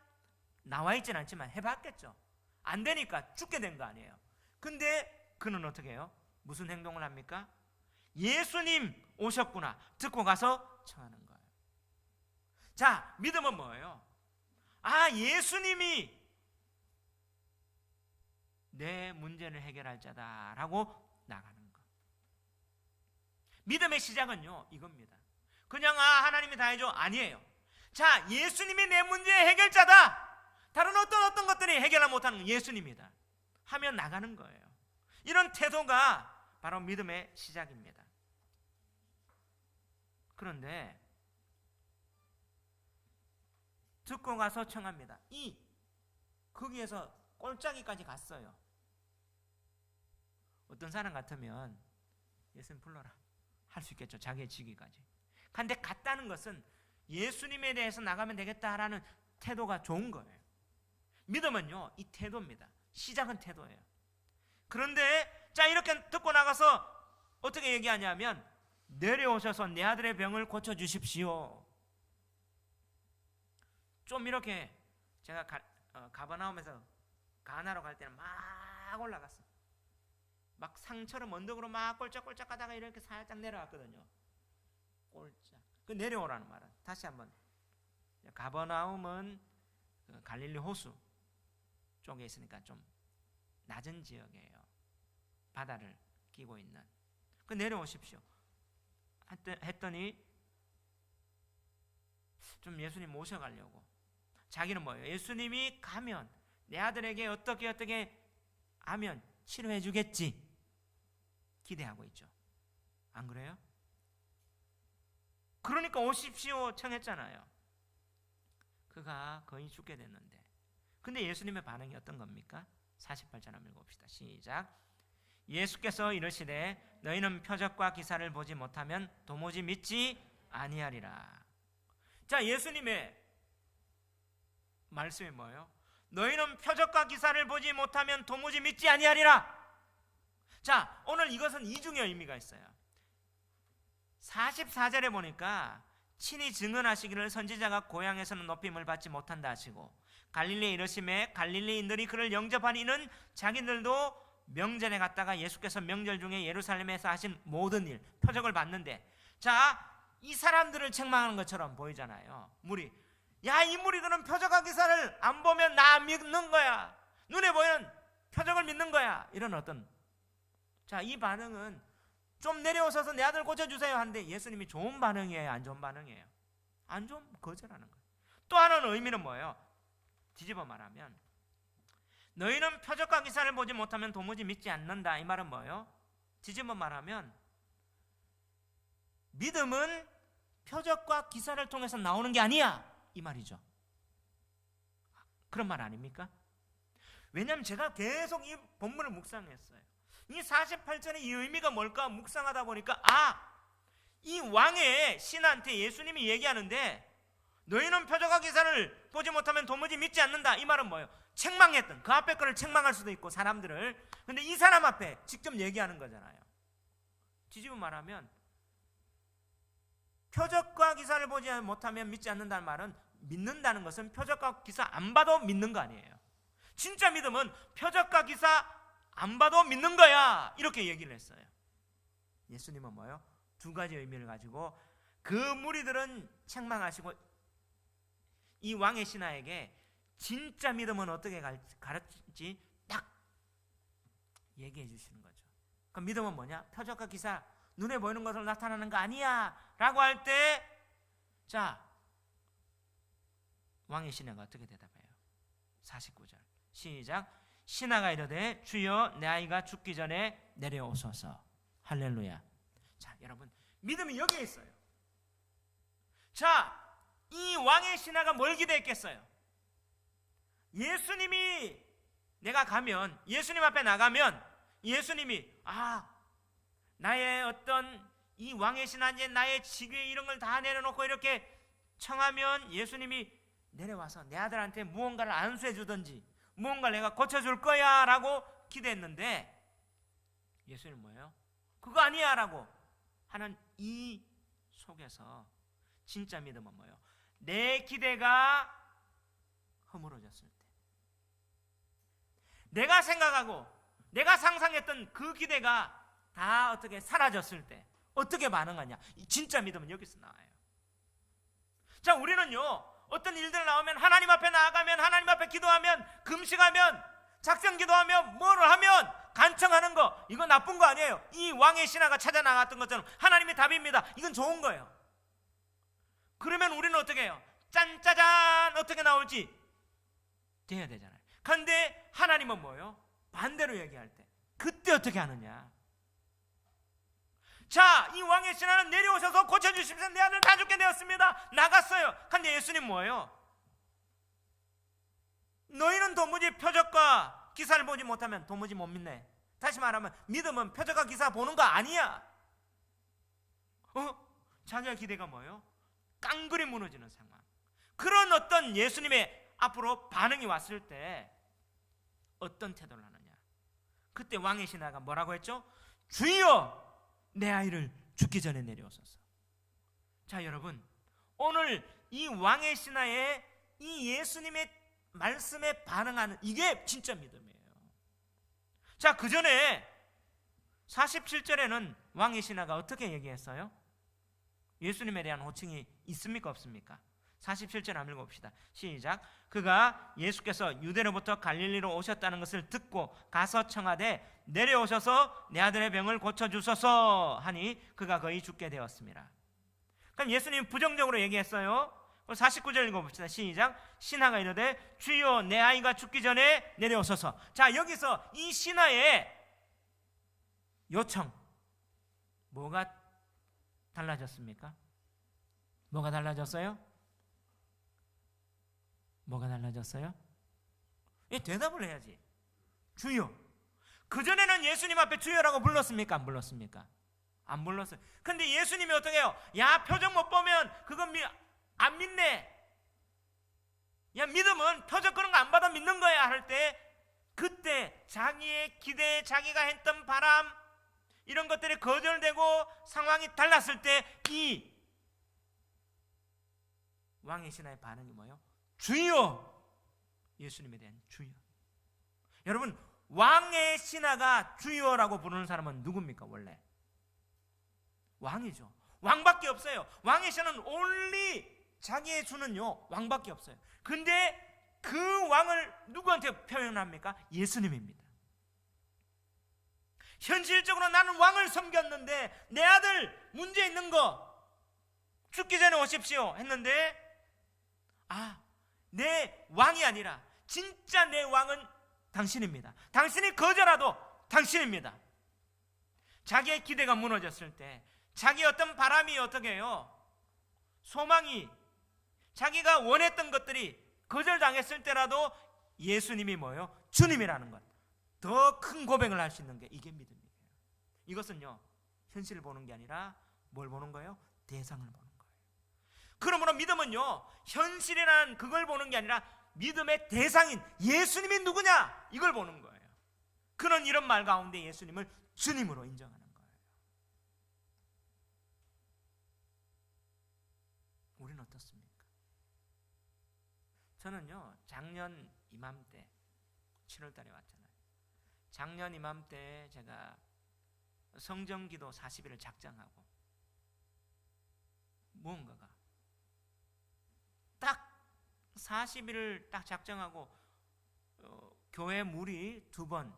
나와 있지는 않지만 해봤겠죠. 안 되니까 죽게 된 거 아니에요. 근데 그는 어떻게 해요? 무슨 행동을 합니까? 예수님 오셨구나 듣고 가서 청하는 거예요. 자, 믿음은 뭐예요? 아, 예수님이 내 문제를 해결할 자다라고 나가는 거. 믿음의 시작은요 이겁니다. 그냥 하나님이 다 해줘 아니에요. 자, 예수님이 내 문제의 해결자다. 다른 어떤 것들이 해결을 못하는 건 예수님이다 하면 나가는 거예요. 이런 태도가 바로 믿음의 시작입니다. 그런데 듣고 가서 청합니다. 거기에서 꼴짜기까지 갔어요. 어떤 사람 같으면 예수님 불러라 할 수 있겠죠. 자기의 지기까지. 그런데 갔다는 것은 예수님에 대해서 나가면 되겠다라는 태도가 좋은 거예요. 믿음은요 이 태도입니다. 시작은 태도예요. 그런데 자, 이렇게 듣고 나가서 어떻게 얘기하냐면 내려오셔서 내 아들의 병을 고쳐주십시오. 좀 이렇게 제가 가버나움에서 가나로 갈 때는 막 올라갔어. 막 상처럼 언덕으로 막 꼴짝꼴짝 가다가 이렇게 살짝 내려왔거든요. 꼴짝. 그 내려오라는 말은 다시 한번, 가버나움은 갈릴리 호수 쪽에 있으니까 좀 낮은 지역이에요. 바다를 끼고 있는. 그 내려오십시오 했더니 좀 예수님 모셔가려고. 자기는 뭐예요? 예수님이 가면 내 아들에게 어떻게 하면 치료해 주겠지 기대하고 있죠. 안 그래요? 그러니까 오십시오 청했잖아요. 그가 거의 죽게 됐는데, 근데 예수님의 반응이 어떤 겁니까? 48절 한번 읽어봅시다. 시작. 예수께서 이르시되 너희는 표적과 기사를 보지 못하면 도무지 믿지 아니하리라. 자, 예수님의 말씀이 뭐예요? 너희는 표적과 기사를 보지 못하면 도무지 믿지 아니하리라. 자, 오늘 이것은 이중의 의미가 있어요. 44절에 보니까 친히 증언하시기를 선지자가 고향에서는 높임을 받지 못한다 하시고, 갈릴리에 이르심에 갈릴리인들이 그를 영접하니는 자기들도 명절에 갔다가 예수께서 명절 중에 예루살렘에서 하신 모든 일, 표적을 봤는데, 자, 이 사람들을 책망하는 것처럼 보이잖아요. 무리, 야, 이 무리들은 표적과 기사를 안 보면 나 믿는 거야, 눈에 보이는 표적을 믿는 거야, 이런 어떤, 자, 이 반응은 좀 내려오셔서 내 아들 고쳐주세요 하는데 예수님이 좋은 반응이에요, 안 좋은 반응이에요? 안 좋은, 거절하는 거예요. 또 하나는 의미는 뭐예요? 뒤집어 말하면 너희는 표적과 기사를 보지 못하면 도무지 믿지 않는다. 이 말은 뭐예요? 뒤집어 말하면 믿음은 표적과 기사를 통해서 나오는 게 아니야, 이 말이죠. 그런 말 아닙니까? 왜냐하면 제가 계속 이 본문을 묵상했어요. 이 48절의 이 의미가 뭘까 묵상하다 보니까 이 왕의 신하한테 예수님이 얘기하는데 너희는 표적과 기사를 보지 못하면 도무지 믿지 않는다. 이 말은 뭐예요? 책망했던, 그 앞에 거를 책망할 수도 있고 사람들을. 근데 이 사람 앞에 직접 얘기하는 거잖아요. 뒤집어 말하면 표적과 기사를 보지 못하면 믿지 않는다는 말은, 믿는다는 것은 표적과 기사 안 봐도 믿는 거 아니에요. 진짜 믿음은 표적과 기사 안 봐도 믿는 거야, 이렇게 얘기를 했어요. 예수님은 뭐예요? 두 가지 의미를 가지고 그 무리들은 책망하시고 이 왕의 신하에게 진짜 믿음은 어떻게 가르칠지 딱 얘기해 주시는 거죠. 그럼 믿음은 뭐냐? 표적과 기사, 눈에 보이는 것으로 나타나는 거 아니야 라고 할 때, 자, 왕의 신하가 어떻게 대답해요? 49절 시작. 신하가 이르되 주여 내 아이가 죽기 전에 내려오소서. 할렐루야. 자, 여러분, 믿음이 여기에 있어요. 자, 이 왕의 신하가 뭘 기대했겠어요? 예수님이, 내가 가면, 예수님 앞에 나가면 예수님이 나의 어떤 이 왕의 신하, 이제 나의 직위 이런 걸 다 내려놓고 이렇게 청하면 예수님이 내려와서 내 아들한테 무언가를 안수해 주든지 무언가를 내가 고쳐줄 거야 라고 기대했는데 예수님 뭐예요? 그거 아니야 라고 하는 이 속에서 진짜 믿음은 뭐예요? 내 기대가 허물어졌을 때, 내가 생각하고 내가 상상했던 그 기대가 다 어떻게 사라졌을 때 어떻게 반응하냐? 진짜 믿음은 여기서 나와요. 자, 우리는요, 어떤 일들 나오면 하나님 앞에 나아가면, 하나님 앞에 기도하면, 금식하면, 작정 기도하면, 뭐를 하면 간청하는 거, 이거 나쁜 거 아니에요. 이 왕의 신하가 찾아 나갔던 것처럼 하나님이 답입니다. 이건 좋은 거예요. 그러면 우리는 어떻게 해요? 짠짜잔 어떻게 나올지 돼야 되잖아요. 그런데 하나님은 뭐예요? 반대로 얘기할 때 그때 어떻게 하느냐? 자, 이 왕의 신하는 내려오셔서 고쳐주십시오. 내 아들 다 죽게 되었습니다. 나갔어요. 근데 예수님 뭐예요? 너희는 도무지 표적과 기사를 보지 못하면 도무지 못 믿네. 다시 말하면 믿음은 표적과 기사 보는 거 아니야. 자기의 기대가 뭐예요? 깡그리 무너지는 상황. 그런 어떤 예수님의 앞으로 반응이 왔을 때 어떤 태도를 하느냐? 그때 왕의 신하가 뭐라고 했죠? 주여 내 아이를 죽기 전에 내려오소서. 자, 여러분, 오늘 이 왕의 신하의 이 예수님의 말씀에 반응하는 이게 진짜 믿음이에요. 자, 그 전에 47절에는 왕의 신하가 어떻게 얘기했어요? 예수님에 대한 호칭이 있습니까 없습니까? 47절 한번 읽어봅시다. 시작. 그가 예수께서 유대로부터 갈릴리로 오셨다는 것을 듣고 가서 청하되 내려오셔서 내 아들의 병을 고쳐주소서 하니 그가 거의 죽게 되었습니다. 그럼 예수님 부정적으로 얘기했어요. 49절 읽어봅시다. 시작. 신하가 이르되 주여 내 아이가 죽기 전에 내려오소서. 자, 여기서 이 신하의 요청, 뭐가 달라졌습니까? 뭐가 달라졌어요? 뭐가 달라졌어요? 대답을 해야지. 주여. 그전에는 예수님 앞에 주여라고 불렀습니까? 안 불렀습니까? 안 불렀어요. 근데 예수님이 어떻게 해요? 야, 표정 못 보면 그건 안 믿네. 야, 믿음은 표적 그런 거 안 받아 믿는 거야 할 때, 그때 자기의 기대, 자기가 했던 바람 이런 것들이 거절되고 상황이 달랐을 때 이 왕의 신하의 반응이 뭐예요? 주여. 예수님에 대한 주여. 여러분, 왕의 신하가 주여라고 부르는 사람은 누굽니까? 원래 왕이죠. 왕밖에 없어요. 왕의 신하는 only 자기의 주는요 왕밖에 없어요. 근데 그 왕을 누구한테 표현합니까? 예수님입니다. 현실적으로 나는 왕을 섬겼는데 내 아들 문제 있는 거 죽기 전에 오십시오 했는데, 내 왕이 아니라 진짜 내 왕은 당신입니다. 당신이 거절하도 당신입니다. 자기의 기대가 무너졌을 때, 자기 어떤 바람이 어떻게 해요? 소망이, 자기가 원했던 것들이 거절당했을 때라도 예수님이 뭐예요? 주님이라는 것, 더 큰 고백을 할 수 있는 게 이게 믿음이에요. 이것은요, 현실을 보는 게 아니라 뭘 보는 거예요? 대상을 보는 거예요. 그러므로 믿음은요, 현실이라는 그걸 보는 게 아니라 믿음의 대상인 예수님이 누구냐, 이걸 보는 거예요. 그런 이런 말 가운데 예수님을 주님으로 인정하는 거예요. 우리는 어떻습니까? 저는요, 작년 이맘때 7월달에 왔잖아요. 작년 이맘때 제가 성정기도 40일을 작정하고 무언가가 딱 40일을 딱 작정하고 교회 물이 2번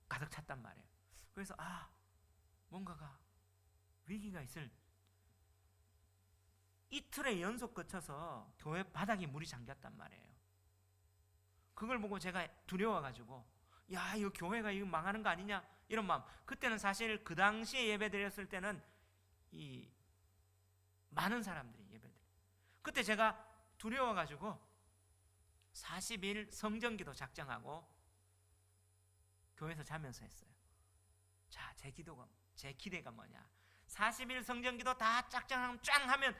가득 찼단 말이에요. 그래서 뭔가가 위기가 있을, 이틀의 연속 거쳐서 교회 바닥에 물이 잠겼단 말이에요. 그걸 보고 제가 두려워가지고 이거 교회가 이거 망하는 거 아니냐 이런 마음. 그때는 사실 그 당시에 예배 드렸을 때는 이 많은 사람들이 예배 드려요. 그때 제가 두려워가지고 40일 성정기도 작정하고 교회에서 자면서 했어요. 자, 제 기대가 뭐냐, 40일 성정기도 다 작정하면 짱 하면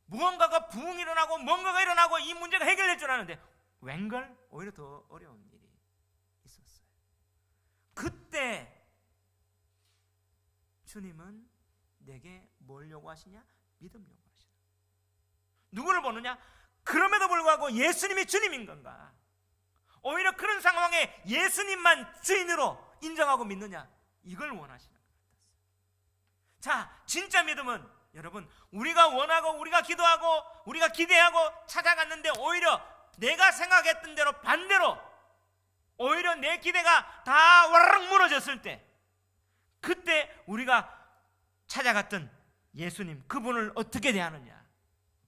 무언가가 부흥 일어나고 뭔가가 일어나고 이 문제가 해결될 줄 알았는데 웬걸 오히려 더 어려운 일이 있었어요. 그때 주님은 내게 뭘 요구하시냐? 믿음 요구하시냐. 누구를 보느냐? 그럼에도 불구하고 예수님이 주님인 건가? 오히려 그런 상황에 예수님만 주인으로 인정하고 믿느냐? 이걸 원하시는 것 같았어요. 자, 진짜 믿음은 여러분, 우리가 원하고 우리가 기도하고 우리가 기대하고 찾아갔는데 오히려 내가 생각했던 대로 반대로 오히려 내 기대가 다 와르륵 무너졌을 때, 그때 우리가 찾아갔던 예수님, 그분을 어떻게 대하느냐,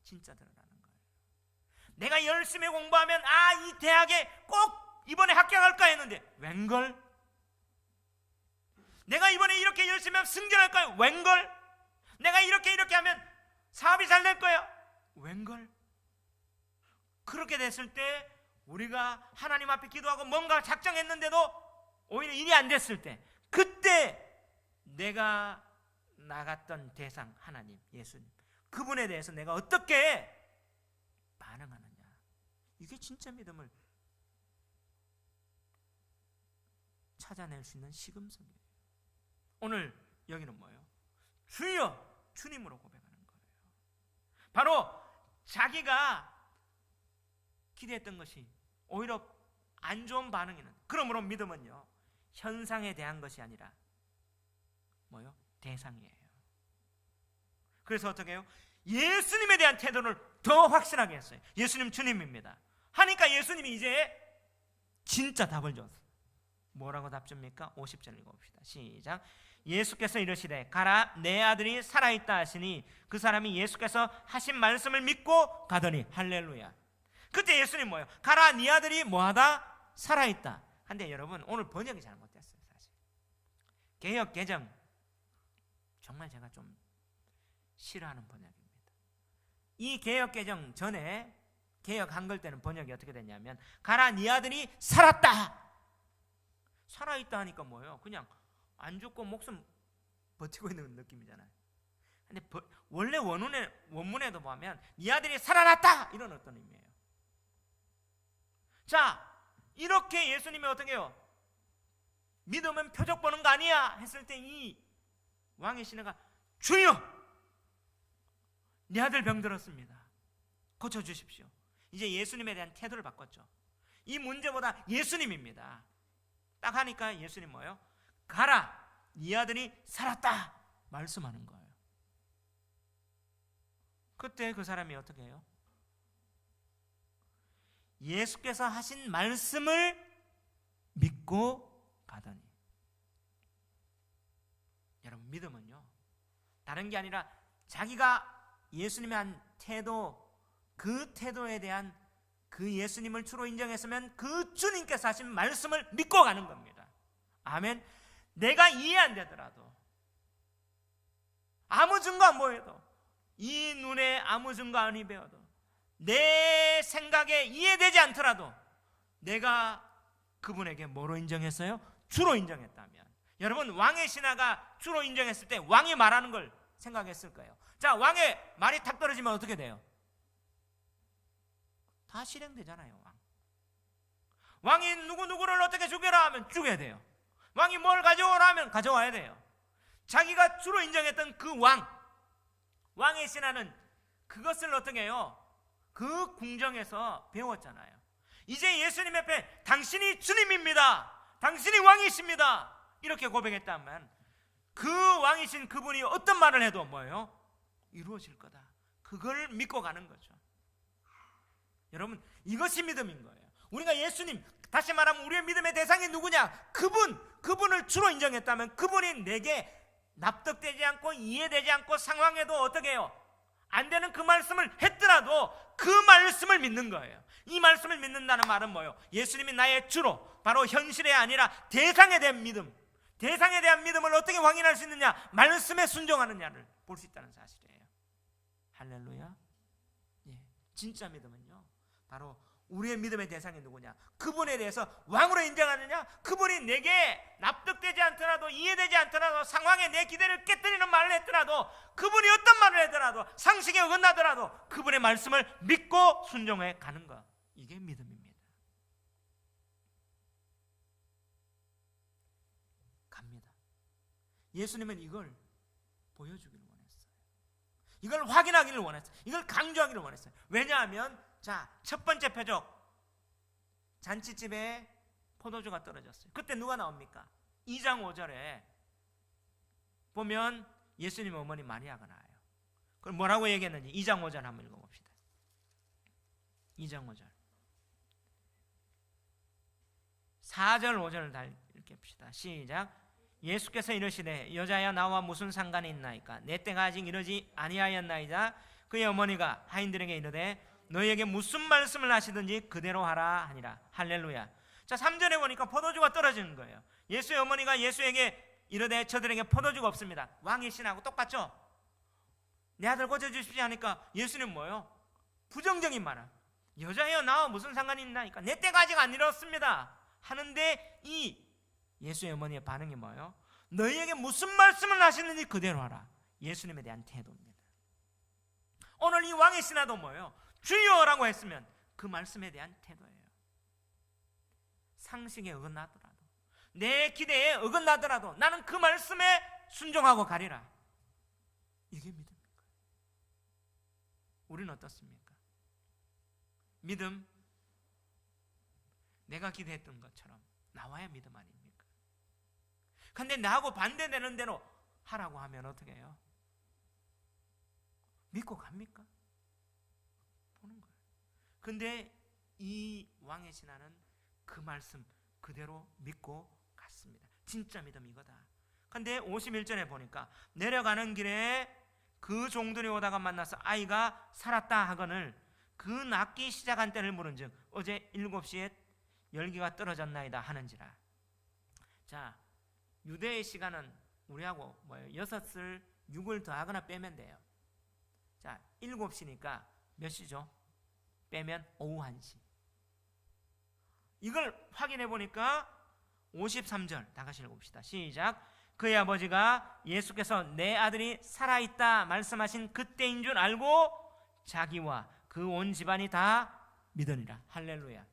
진짜 드러나는 거예요. 내가 열심히 공부하면 이 대학에 꼭 이번에 합격할까 했는데 웬걸? 내가 이번에 이렇게 열심히 하면 승진할까요? 웬걸? 내가 이렇게 하면 사업이 잘 될 거야? 웬걸? 그렇게 됐을 때 우리가 하나님 앞에 기도하고 뭔가 작정했는데도 오히려 일이 안 됐을 때, 그때 내가 나갔던 대상 하나님, 예수님, 그분에 대해서 내가 어떻게 반응하느냐, 이게 진짜 믿음을 찾아낼 수 있는 시금석이에요. 오늘 여기는 뭐예요? 주여, 주님으로 고백하는 거예요. 바로 자기가 기대했던 것이 오히려 안 좋은 반응이는, 그러므로 믿음은요, 현상에 대한 것이 아니라 뭐요? 대상이에요. 그래서 어떻게 해요? 예수님에 대한 태도를 더 확실하게 했어요. 예수님 주님입니다 하니까 예수님이 이제 진짜 답을 줬어요. 뭐라고 답 줍니까? 50절 읽어봅시다. 시작. 예수께서 이르시되 가라, 내 아들이 살아있다 하시니 그 사람이 예수께서 하신 말씀을 믿고 가더니. 할렐루야. 그때 예수님 뭐예요? 가라, 네 아들이 뭐하다? 살아있다. 근데 여러분, 오늘 번역이 잘못됐어요. 사실 개역 개정 정말 제가 좀 싫어하는 번역입니다. 이 개역 개정 전에 개역 한글 때는 번역이 어떻게 됐냐면 가라, 네 아들이 살았다. 살아있다 하니까 뭐예요? 그냥 안 죽고 목숨 버티고 있는 느낌이잖아요. 근데 원래 원문에도 보면 네 아들이 살아났다, 이런 어떤 의미예요. 자, 이렇게 예수님이 어떻게 해요? 믿으면 표적 보는 거 아니야 했을 때 이 왕의 시내가 주여, 네 아들 병들었습니다, 고쳐주십시오. 이제 예수님에 대한 태도를 바꿨죠. 이 문제보다 예수님입니다 딱 하니까 예수님 뭐예요? 가라, 네 아들이 살았다 말씀하는 거예요. 그때 그 사람이 어떻게 해요? 예수께서 하신 말씀을 믿고 가더니. 여러분, 믿음은요, 다른 게 아니라 자기가 예수님의 한 태도, 그 태도에 대한 그 예수님을 주로 인정했으면 그 주님께서 하신 말씀을 믿고 가는 겁니다. 아멘. 내가 이해 안 되더라도, 아무 증거 안 보여도, 이 눈에 아무 증거 아니 배워도, 내 생각에 이해되지 않더라도 내가 그분에게 뭐로 인정했어요? 주로 인정했다면, 여러분, 왕의 신하가 주로 인정했을 때 왕이 말하는 걸 생각했을 거예요. 자, 왕의 말이 탁 떨어지면 어떻게 돼요? 다 실행되잖아요. 왕이 누구누구를 어떻게 죽여라 하면 죽여야 돼요. 왕이 뭘 가져오라 하면 가져와야 돼요. 자기가 주로 인정했던 그 왕의 신하는 그것을 어떻게 해요? 그 궁정에서 배웠잖아요. 이제 예수님 앞에 당신이 주님입니다, 당신이 왕이십니다, 이렇게 고백했다면 그 왕이신 그분이 어떤 말을 해도 뭐예요? 이루어질 거다. 그걸 믿고 가는 거죠. 여러분, 이것이 믿음인 거예요. 우리가 예수님, 다시 말하면 우리의 믿음의 대상이 누구냐? 그분을 주로 인정했다면 그분이 내게 납득되지 않고 이해되지 않고 상황에도 어떻게 해요? 안 되는 그 말씀을 했더라도 그 말씀을 믿는 거예요. 이 말씀을 믿는다는 말은 뭐예요? 예수님이 나의 주로, 바로 현실이 아니라 대상에 대한 믿음, 대상에 대한 믿음을 어떻게 확인할 수 있느냐? 말씀에 순종하느냐를 볼 수 있다는 사실이에요. 할렐루야. 예, 진짜 믿음은요, 바로 우리의 믿음의 대상이 누구냐? 그분에 대해서 왕으로 인정하느냐? 그분이 내게 납득되지 않더라도, 이해되지 않더라도, 상황에 내 기대를 깨뜨리는 말을 했더라도, 그분이 어떤 말을 하더라도, 상식에 어긋나더라도 그분의 말씀을 믿고 순종해 가는 것, 이게 믿음입니다. 갑니다. 예수님은 이걸 보여주기를 원했어요. 이걸 확인하기를 원했어요. 이걸 강조하기를 원했어요. 왜냐하면, 자, 첫 번째 표적, 잔치집에 포도주가 떨어졌어요. 그때 누가 나옵니까? 2장 5절에 보면 예수님 어머니 마리아가 나와요. 그럼 뭐라고 얘기했는지 2장 5절 한번 읽어봅시다. 2장 5절 4절 5절을 다 읽읍시다. 시작. 예수께서 이르시되 여자야 나와 무슨 상관이 있나이까? 내 때가 아직 이르지 아니하였나이다. 그의 어머니가 하인들에게 이르되 너희에게 무슨 말씀을 하시든지 그대로 하라 하니라. 할렐루야. 자, 3절에 보니까 포도주가 떨어지는 거예요. 예수의 어머니가 예수에게 이르되 저들에게 포도주가 없습니다. 왕의 신하고 똑같죠? 내 아들 고쳐주십시오 하니까 예수님 뭐예요? 부정적인 말을, 여자여 나와 무슨 상관이 있나니까? 내 때가 아직 안 이뤘습니다 하는데, 이 예수의 어머니의 반응이 뭐예요? 너희에게 무슨 말씀을 하시는지 그대로 하라. 예수님에 대한 태도입니다. 오늘 이 왕의 신하도 뭐예요? 주여라고 했으면 그 말씀에 대한 태도예요. 상식에 어긋나더라도, 내 기대에 어긋나더라도 나는 그 말씀에 순종하고 가리라. 이게 믿음입니까? 우리는 어떻습니까? 믿음, 내가 기대했던 것처럼 나와야 믿음 아닙니까? 근데 나하고 반대되는 대로 하라고 하면 어떻게 해요? 믿고 갑니까? 보는 거예요. 근데 이 왕의 신하는 그 말씀 그대로 믿고 갔습니다. 진짜 믿음 이거다. 근데 51절에 보니까 내려가는 길에 그 종들이 오다가 만나서 아이가 살았다 하거늘 그 낫기 시작한 때를 물은즉 어제 7시에 열기가 떨어졌나이다 하는지라. 자, 유대의 시간은 우리하고 뭐예요? 6을 6을 더하거나 빼면 돼요. 자, 7시니까 몇 시죠? 빼면 오후 1시. 이걸 확인해 보니까 53절 다 같이 읽어봅시다. 시작. 그의 아버지가 예수께서 내 아들이 살아있다 말씀하신 그때인 줄 알고 자기와 그 온 집안이 다 믿으니라. 할렐루야.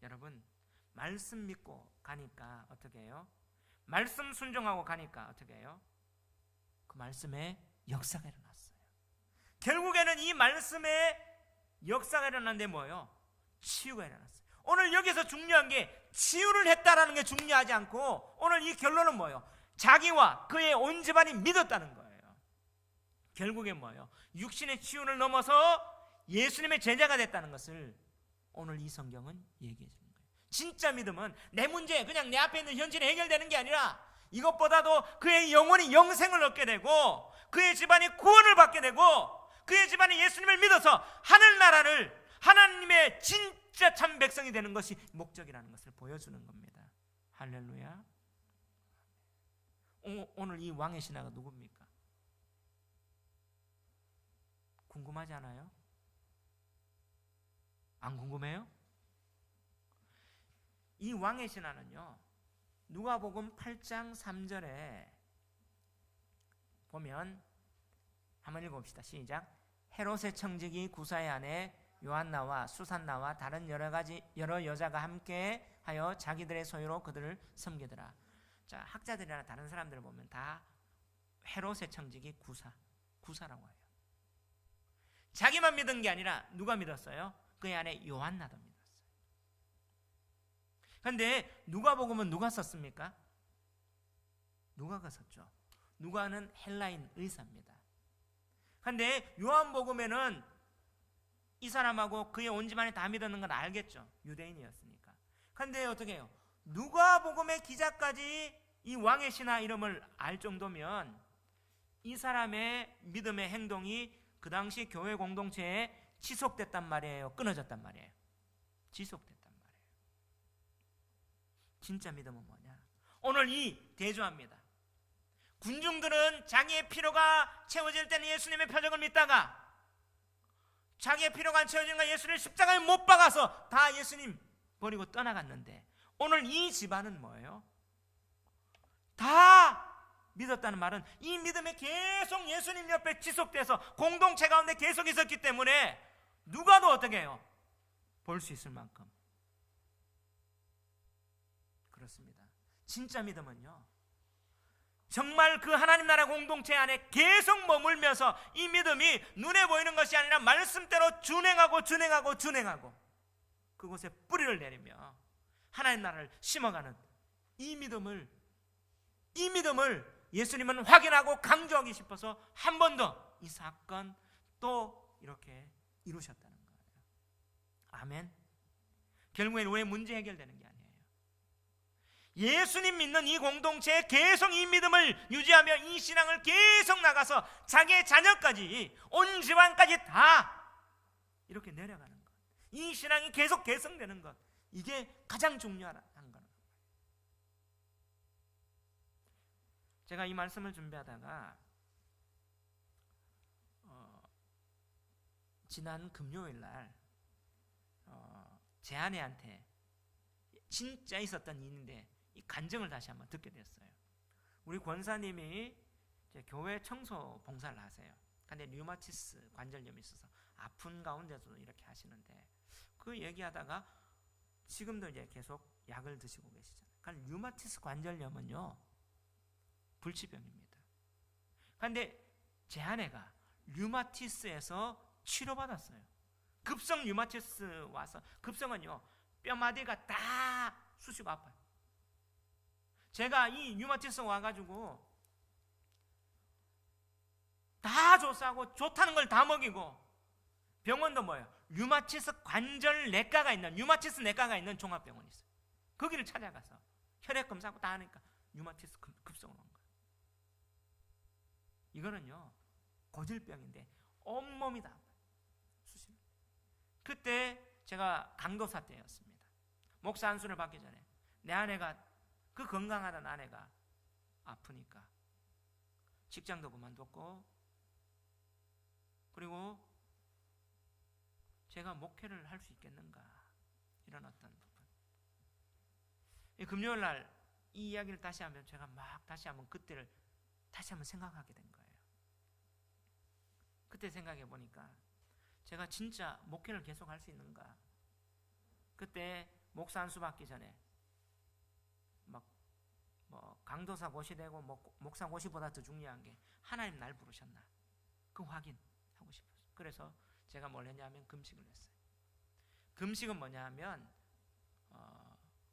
여러분, 말씀 믿고 가니까 어떻게 해요? 말씀 순종하고 가니까 어떻게 해요? 그 말씀에 역사가 일어났어요. 결국에는 이 말씀에 역사가 일어났는데 뭐예요? 치유가 일어났어요. 오늘 여기서 중요한 게 치유를 했다라는 게 중요하지 않고, 오늘 이 결론은 뭐예요? 자기와 그의 온 집안이 믿었다는 거예요. 결국에 뭐예요? 육신의 치유를 넘어서 예수님의 제자가 됐다는 것을 오늘 이 성경은 얘기해 주는 거예요. 진짜 믿음은 내 문제, 그냥 내 앞에 있는 현실이 해결되는 게 아니라 이것보다도 그의 영혼이 영생을 얻게 되고 그의 집안이 구원을 받게 되고 그의 집안이 예수님을 믿어서 하늘나라를, 하나님의 진짜 참 백성이 되는 것이 목적이라는 것을 보여주는 겁니다. 할렐루야. 오늘 이 왕의 신하가 누굽니까? 궁금하지 않아요? 안 궁금해요? 이 왕의 신하는요, 누가복음 8장 3절에 보면 한번 읽어봅시다. 시작. 헤롯의 청지기 구사의 아내 요한나와 수산나와 다른 여러 여자가 함께 하여 자기들의 소유로 그들을 섬기더라. 자, 학자들이나 다른 사람들을 보면 다 헤롯의 청지기 구사라고 해요. 자기만 믿은 게 아니라 누가 믿었어요? 그의 아내 요한나도 믿었어요. 그런데 누가복음은 누가 썼습니까? 누가가 썼죠. 누가는 헬라인 의사입니다. 그런데 요한복음에는 이 사람하고 그의 온 집안이 다 믿었는 건 알겠죠. 유대인이었으니까. 그런데 어떻게 해요? 누가복음의 기자까지 이 왕의 신하 이름을 알 정도면 이 사람의 믿음의 행동이 그 당시 교회 공동체에 지속됐단 말이에요? 끊어졌단 말이에요? 지속됐단 말이에요. 진짜 믿음은 뭐냐? 오늘 이 대조합니다. 군중들은 자기의 필요가 채워질 때는 예수님의 표적을 믿다가 자기의 필요가 안 채워지니까 예수를 십자가에 못 박아서 다 예수님 버리고 떠나갔는데 오늘 이 집안은 뭐예요? 다 믿었다는 말은 이 믿음이 계속 예수님 옆에 지속돼서 공동체 가운데 계속 있었기 때문에 누가도 어떻게 해요? 볼 수 있을 만큼. 그렇습니다. 진짜 믿음은요, 정말 그 하나님 나라 공동체 안에 계속 머물면서 이 믿음이 눈에 보이는 것이 아니라 말씀대로 준행하고 그곳에 뿌리를 내리며 하나님 나라를 심어가는 이 믿음을 예수님은 확인하고 강조하기 싶어서 한 번 더 이 사건 또 이렇게 이루셨다는 거예요. 아멘. 결국엔 왜 문제 해결되는 게 아니에요. 예수님 믿는 이 공동체에 계속 이 믿음을 유지하며 이 신앙을 계속 나가서 자기의 자녀까지 온 집안까지 다 이렇게 내려가는 것, 이 신앙이 계속 개성되는 것, 이게 가장 중요한 거예요. 제가 이 말씀을 준비하다가 지난 금요일 날 제 아내한테 진짜 있었던 일인데 이 간증을 다시 한번 듣게 됐어요. 우리 권사님이 이제 교회 청소 봉사를 하세요. 근데 류마티스 관절염이 있어서 아픈 가운데서도 이렇게 하시는데 그 얘기하다가 지금도 이제 계속 약을 드시고 계시잖아요. 그러니까 류마티스 관절염은요, 불치병입니다. 그런데 제 아내가 류마티스에서 치료받았어요. 급성 류마티스 와서, 급성은요 뼈마디가 다 쑤시고 아파요. 제가 이 류마티스 와가지고 다 조사하고 좋다는 걸 다 먹이고, 병원도 뭐예요? 류마티스 관절 내과가 있는, 류마티스 내과가 있는 종합병원이 있어요. 거기를 찾아가서 혈액 검사하고 다 하니까 류마티스 급성으로 온 거예요. 이거는요 고질병인데 온몸이 다 아파요. 수시로. 그때 제가 강도사 때였습니다. 목사 안수를 받기 전에 내 아내가, 그 건강하던 아내가 아프니까 직장도 그만뒀고, 그리고 제가 목회를 할 수 있겠는가, 이런 어떤 부분. 이 금요일 날 이 이야기를 다시 하면 제가 막 다시 한번 그때를 다시 한번 생각하게 된 거예요. 그때 생각해 보니까 제가 진짜 목회를 계속 할 수 있는가. 그때 목사 안수 받기 전에 막 강도사 고시 되고 목사 고시보다 더 중요한 게 하나님 날 부르셨나, 그 확인하고 싶었어요. 그래서 제가 뭘 했냐면 금식을 했어요. 금식은 뭐냐 하면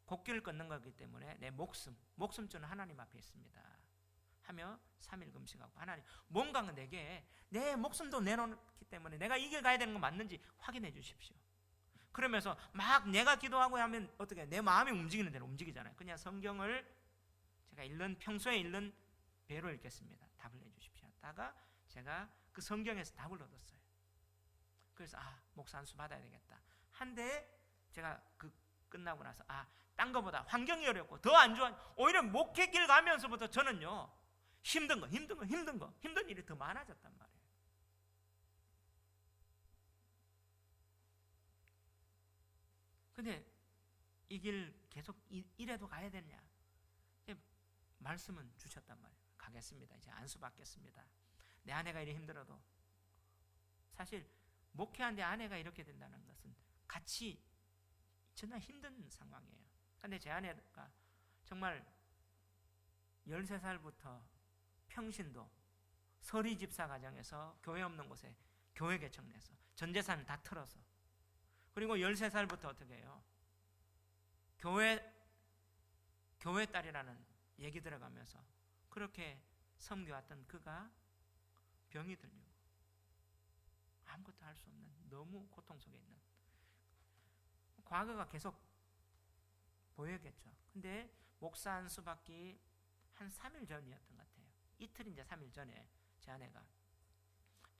곡기를 끊는 거기 때문에 내 목숨줄은 하나님 앞에 있습니다 하며 3일 금식하고, 하나님 뭔가 내게 내 목숨도 내놓기 때문에 내가 이 길 가야 되는 거 맞는지 확인해 주십시오. 그러면서 막 내가 기도하고 하면 어떻게 내 마음이 움직이는 대로 움직이잖아요. 그냥 성경을 제가 평소에 읽는 배로 읽겠습니다. 답을 해주십시오 하다가 제가 그 성경에서 답을 얻었어요. 그래서 목사 안수 받아야 되겠다 한데, 제가 그 끝나고 나서 딴 거보다 환경이 어렵고 더 안 좋아, 오히려 목회길 가면서부터 저는요 힘든 일이 더 많아졌단 말이에요. 근데 이 길 계속 이래도 가야 되냐? 말씀은 주셨단 말이에요. 가겠습니다. 이제 안수받겠습니다. 내 아내가 이래 힘들어도, 사실 목회하는데 아내가 이렇게 된다는 것은 같이 정말 힘든 상황이에요. 근데 제 아내가 정말 13살부터 평신도 서리 집사 가정에서 교회 없는 곳에 교회 개척내서 전 재산을 다 털어서, 그리고 13살부터 어떻게 해요? 교회 딸이라는 얘기 들어가면서 그렇게 섬겨왔던 그가 병이 들리고 아무것도 할 수 없는 너무 고통 속에 있는 과거가 계속 보였겠죠. 근데 목사 안수받기 한 3일 전이었던 것 같아요. 이틀인지 3일 전에 제 아내가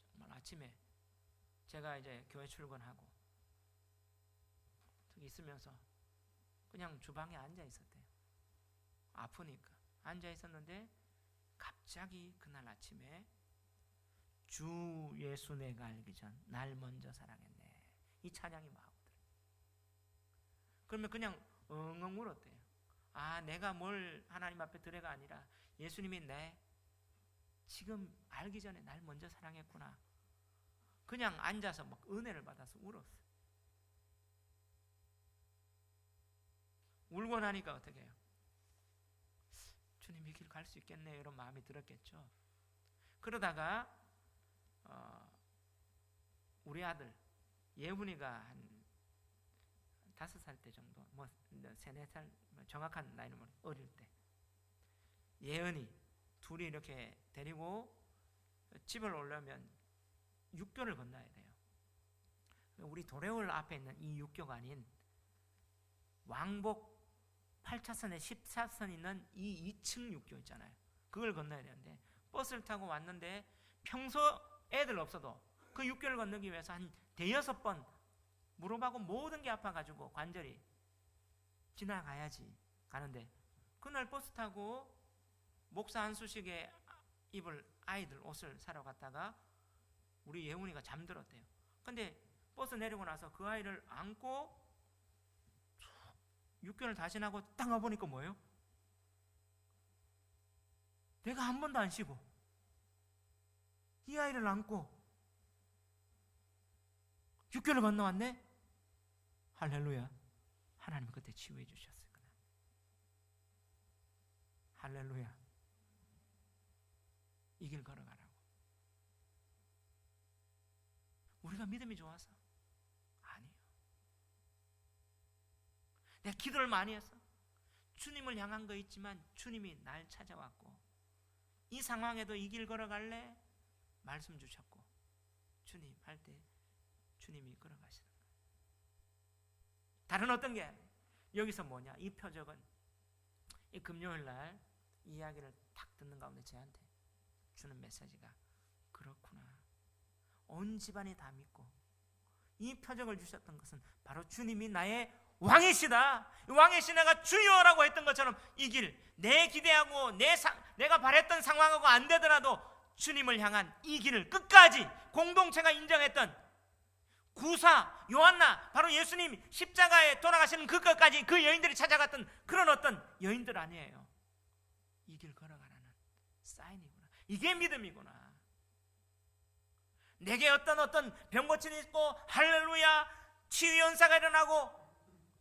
정말 아침에 제가 이제 교회 출근하고 저기 있으면서 그냥 주방에 앉아 있었대요. 아프니까 앉아 있었는데 갑자기 그날 아침에 주 예수 내가 알기 전 날 먼저 사랑했네, 이 찬양이 막 오더라고요. 그러면 그냥 엉엉 울었대요. 아, 내가 뭘 하나님 앞에 드려가 아니라 예수님이 내 지금 알기 전에 날 먼저 사랑했구나. 그냥 앉아서 막 은혜를 받아서 울었어요. 울고 나니까 어떻게 해요? 주님 이 길 갈 수 있겠네, 이런 마음이 들었겠죠. 그러다가 우리 아들 예훈이가 한 5살 때 정도, 뭐 3-4살 정확한 나이는 모르겠어요. 어릴 때 예은이 둘이 이렇게 데리고 집을 오려면 육교를 건너야 돼요. 우리 도래울 앞에 있는 이 육교가 아닌 왕복 8차선에 10차선 있는 이 2층 육교 있잖아요. 그걸 건너야 되는데 버스를 타고 왔는데 평소 애들 없어도 그 육교를 건너기 위해서 한 5-6번 무릎하고 모든 게 아파가지고 관절이 지나가야지 가는데, 그날 버스 타고 목사 안수식에 입을 아이들 옷을 사러 갔다가 우리 예훈이가 잠들었대요. 근데 버스 내리고 나서 그 아이를 안고 6개월 다시 나고 딱 와보니까 뭐예요? 내가 한 번도 안 쉬고 이 아이를 안고 6개월을 건너왔네? 할렐루야. 하나님 그때 치유해 주셨을 거다. 할렐루야. 이 길 걸어가라고. 우리가 믿음이 좋아서? 아니에요. 내가 기도를 많이 했어. 주님을 향한 거 있지만 주님이 날 찾아왔고, 이 상황에도 이 길 걸어갈래? 말씀 주셨고, 주님 할 때 주님이 걸어가시는 거예요. 다른 어떤 게 여기서 뭐냐? 이 표적은 이 금요일날 이 이야기를 딱 듣는 가운데 저한테 주는 메시지가, 그렇구나, 온 집안이 다 믿고 이 표적을 주셨던 것은 바로 주님이 나의 왕이시다, 왕의 신하가 주여라고 했던 것처럼 이 길, 내 기대하고 내가 바랬던 상황하고 안 되더라도 주님을 향한 이 길을 끝까지 공동체가 인정했던 구사, 요한나, 바로 예수님 십자가에 돌아가시는 그 끝까지 그 여인들이 찾아갔던 그런 어떤 여인들 아니에요. 이 길 걸어가라는 사인이구나. 이게 믿음이구나. 내게 어떤 병고침이 있고 할렐루야 치유 연사가 일어나고,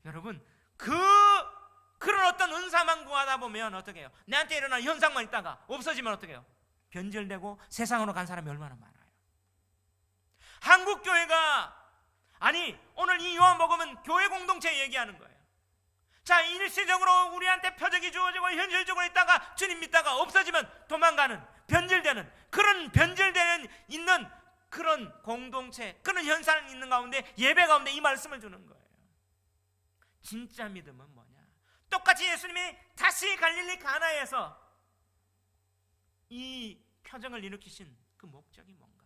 여러분 그런 어떤 은사만 구하다 보면 어떻게 해요? 내한테 일어나는 현상만 있다가 없어지면 어떻게 해요? 변절되고 세상으로 간 사람이 얼마나 많아요. 한국교회가, 아니 오늘 이 요한복음은 교회 공동체 얘기하는 거예요. 자, 일시적으로 우리한테 표적이 주어지고 현실적으로 있다가 주님 믿다가 없어지면 도망가는, 변질되는, 그런 변질되는 있는 그런 공동체, 그런 현상이 있는 가운데, 예배 가운데 이 말씀을 주는 거예요. 진짜 믿음은 뭐냐? 똑같이 예수님이 다시 갈릴리 가나에서 이 표적을 일으키신 그 목적이 뭔가?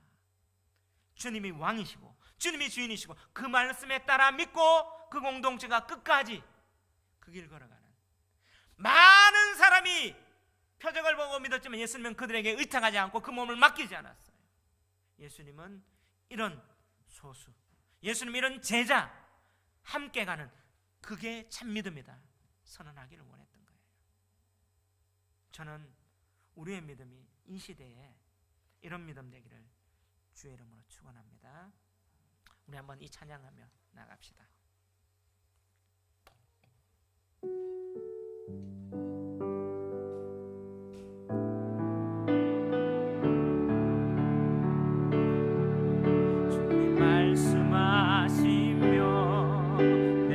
주님이 왕이시고 주님이 주인이시고 그 말씀에 따라 믿고 그 공동체가 끝까지 그 길 걸어가는, 많은 사람이 표적을 보고 믿었지만 예수님은 그들에게 의탁하지 않고 그 몸을 맡기지 않았어요. 예수님은 이런 소수, 예수님 이런 제자 함께 가는 그게 참 믿음이다 선언하기를 원했던 거예요. 저는 우리의 믿음이 이 시대에 이런 믿음 되기를 주의 이름으로 축원합니다. 우리 한번 이 찬양하며 나갑시다.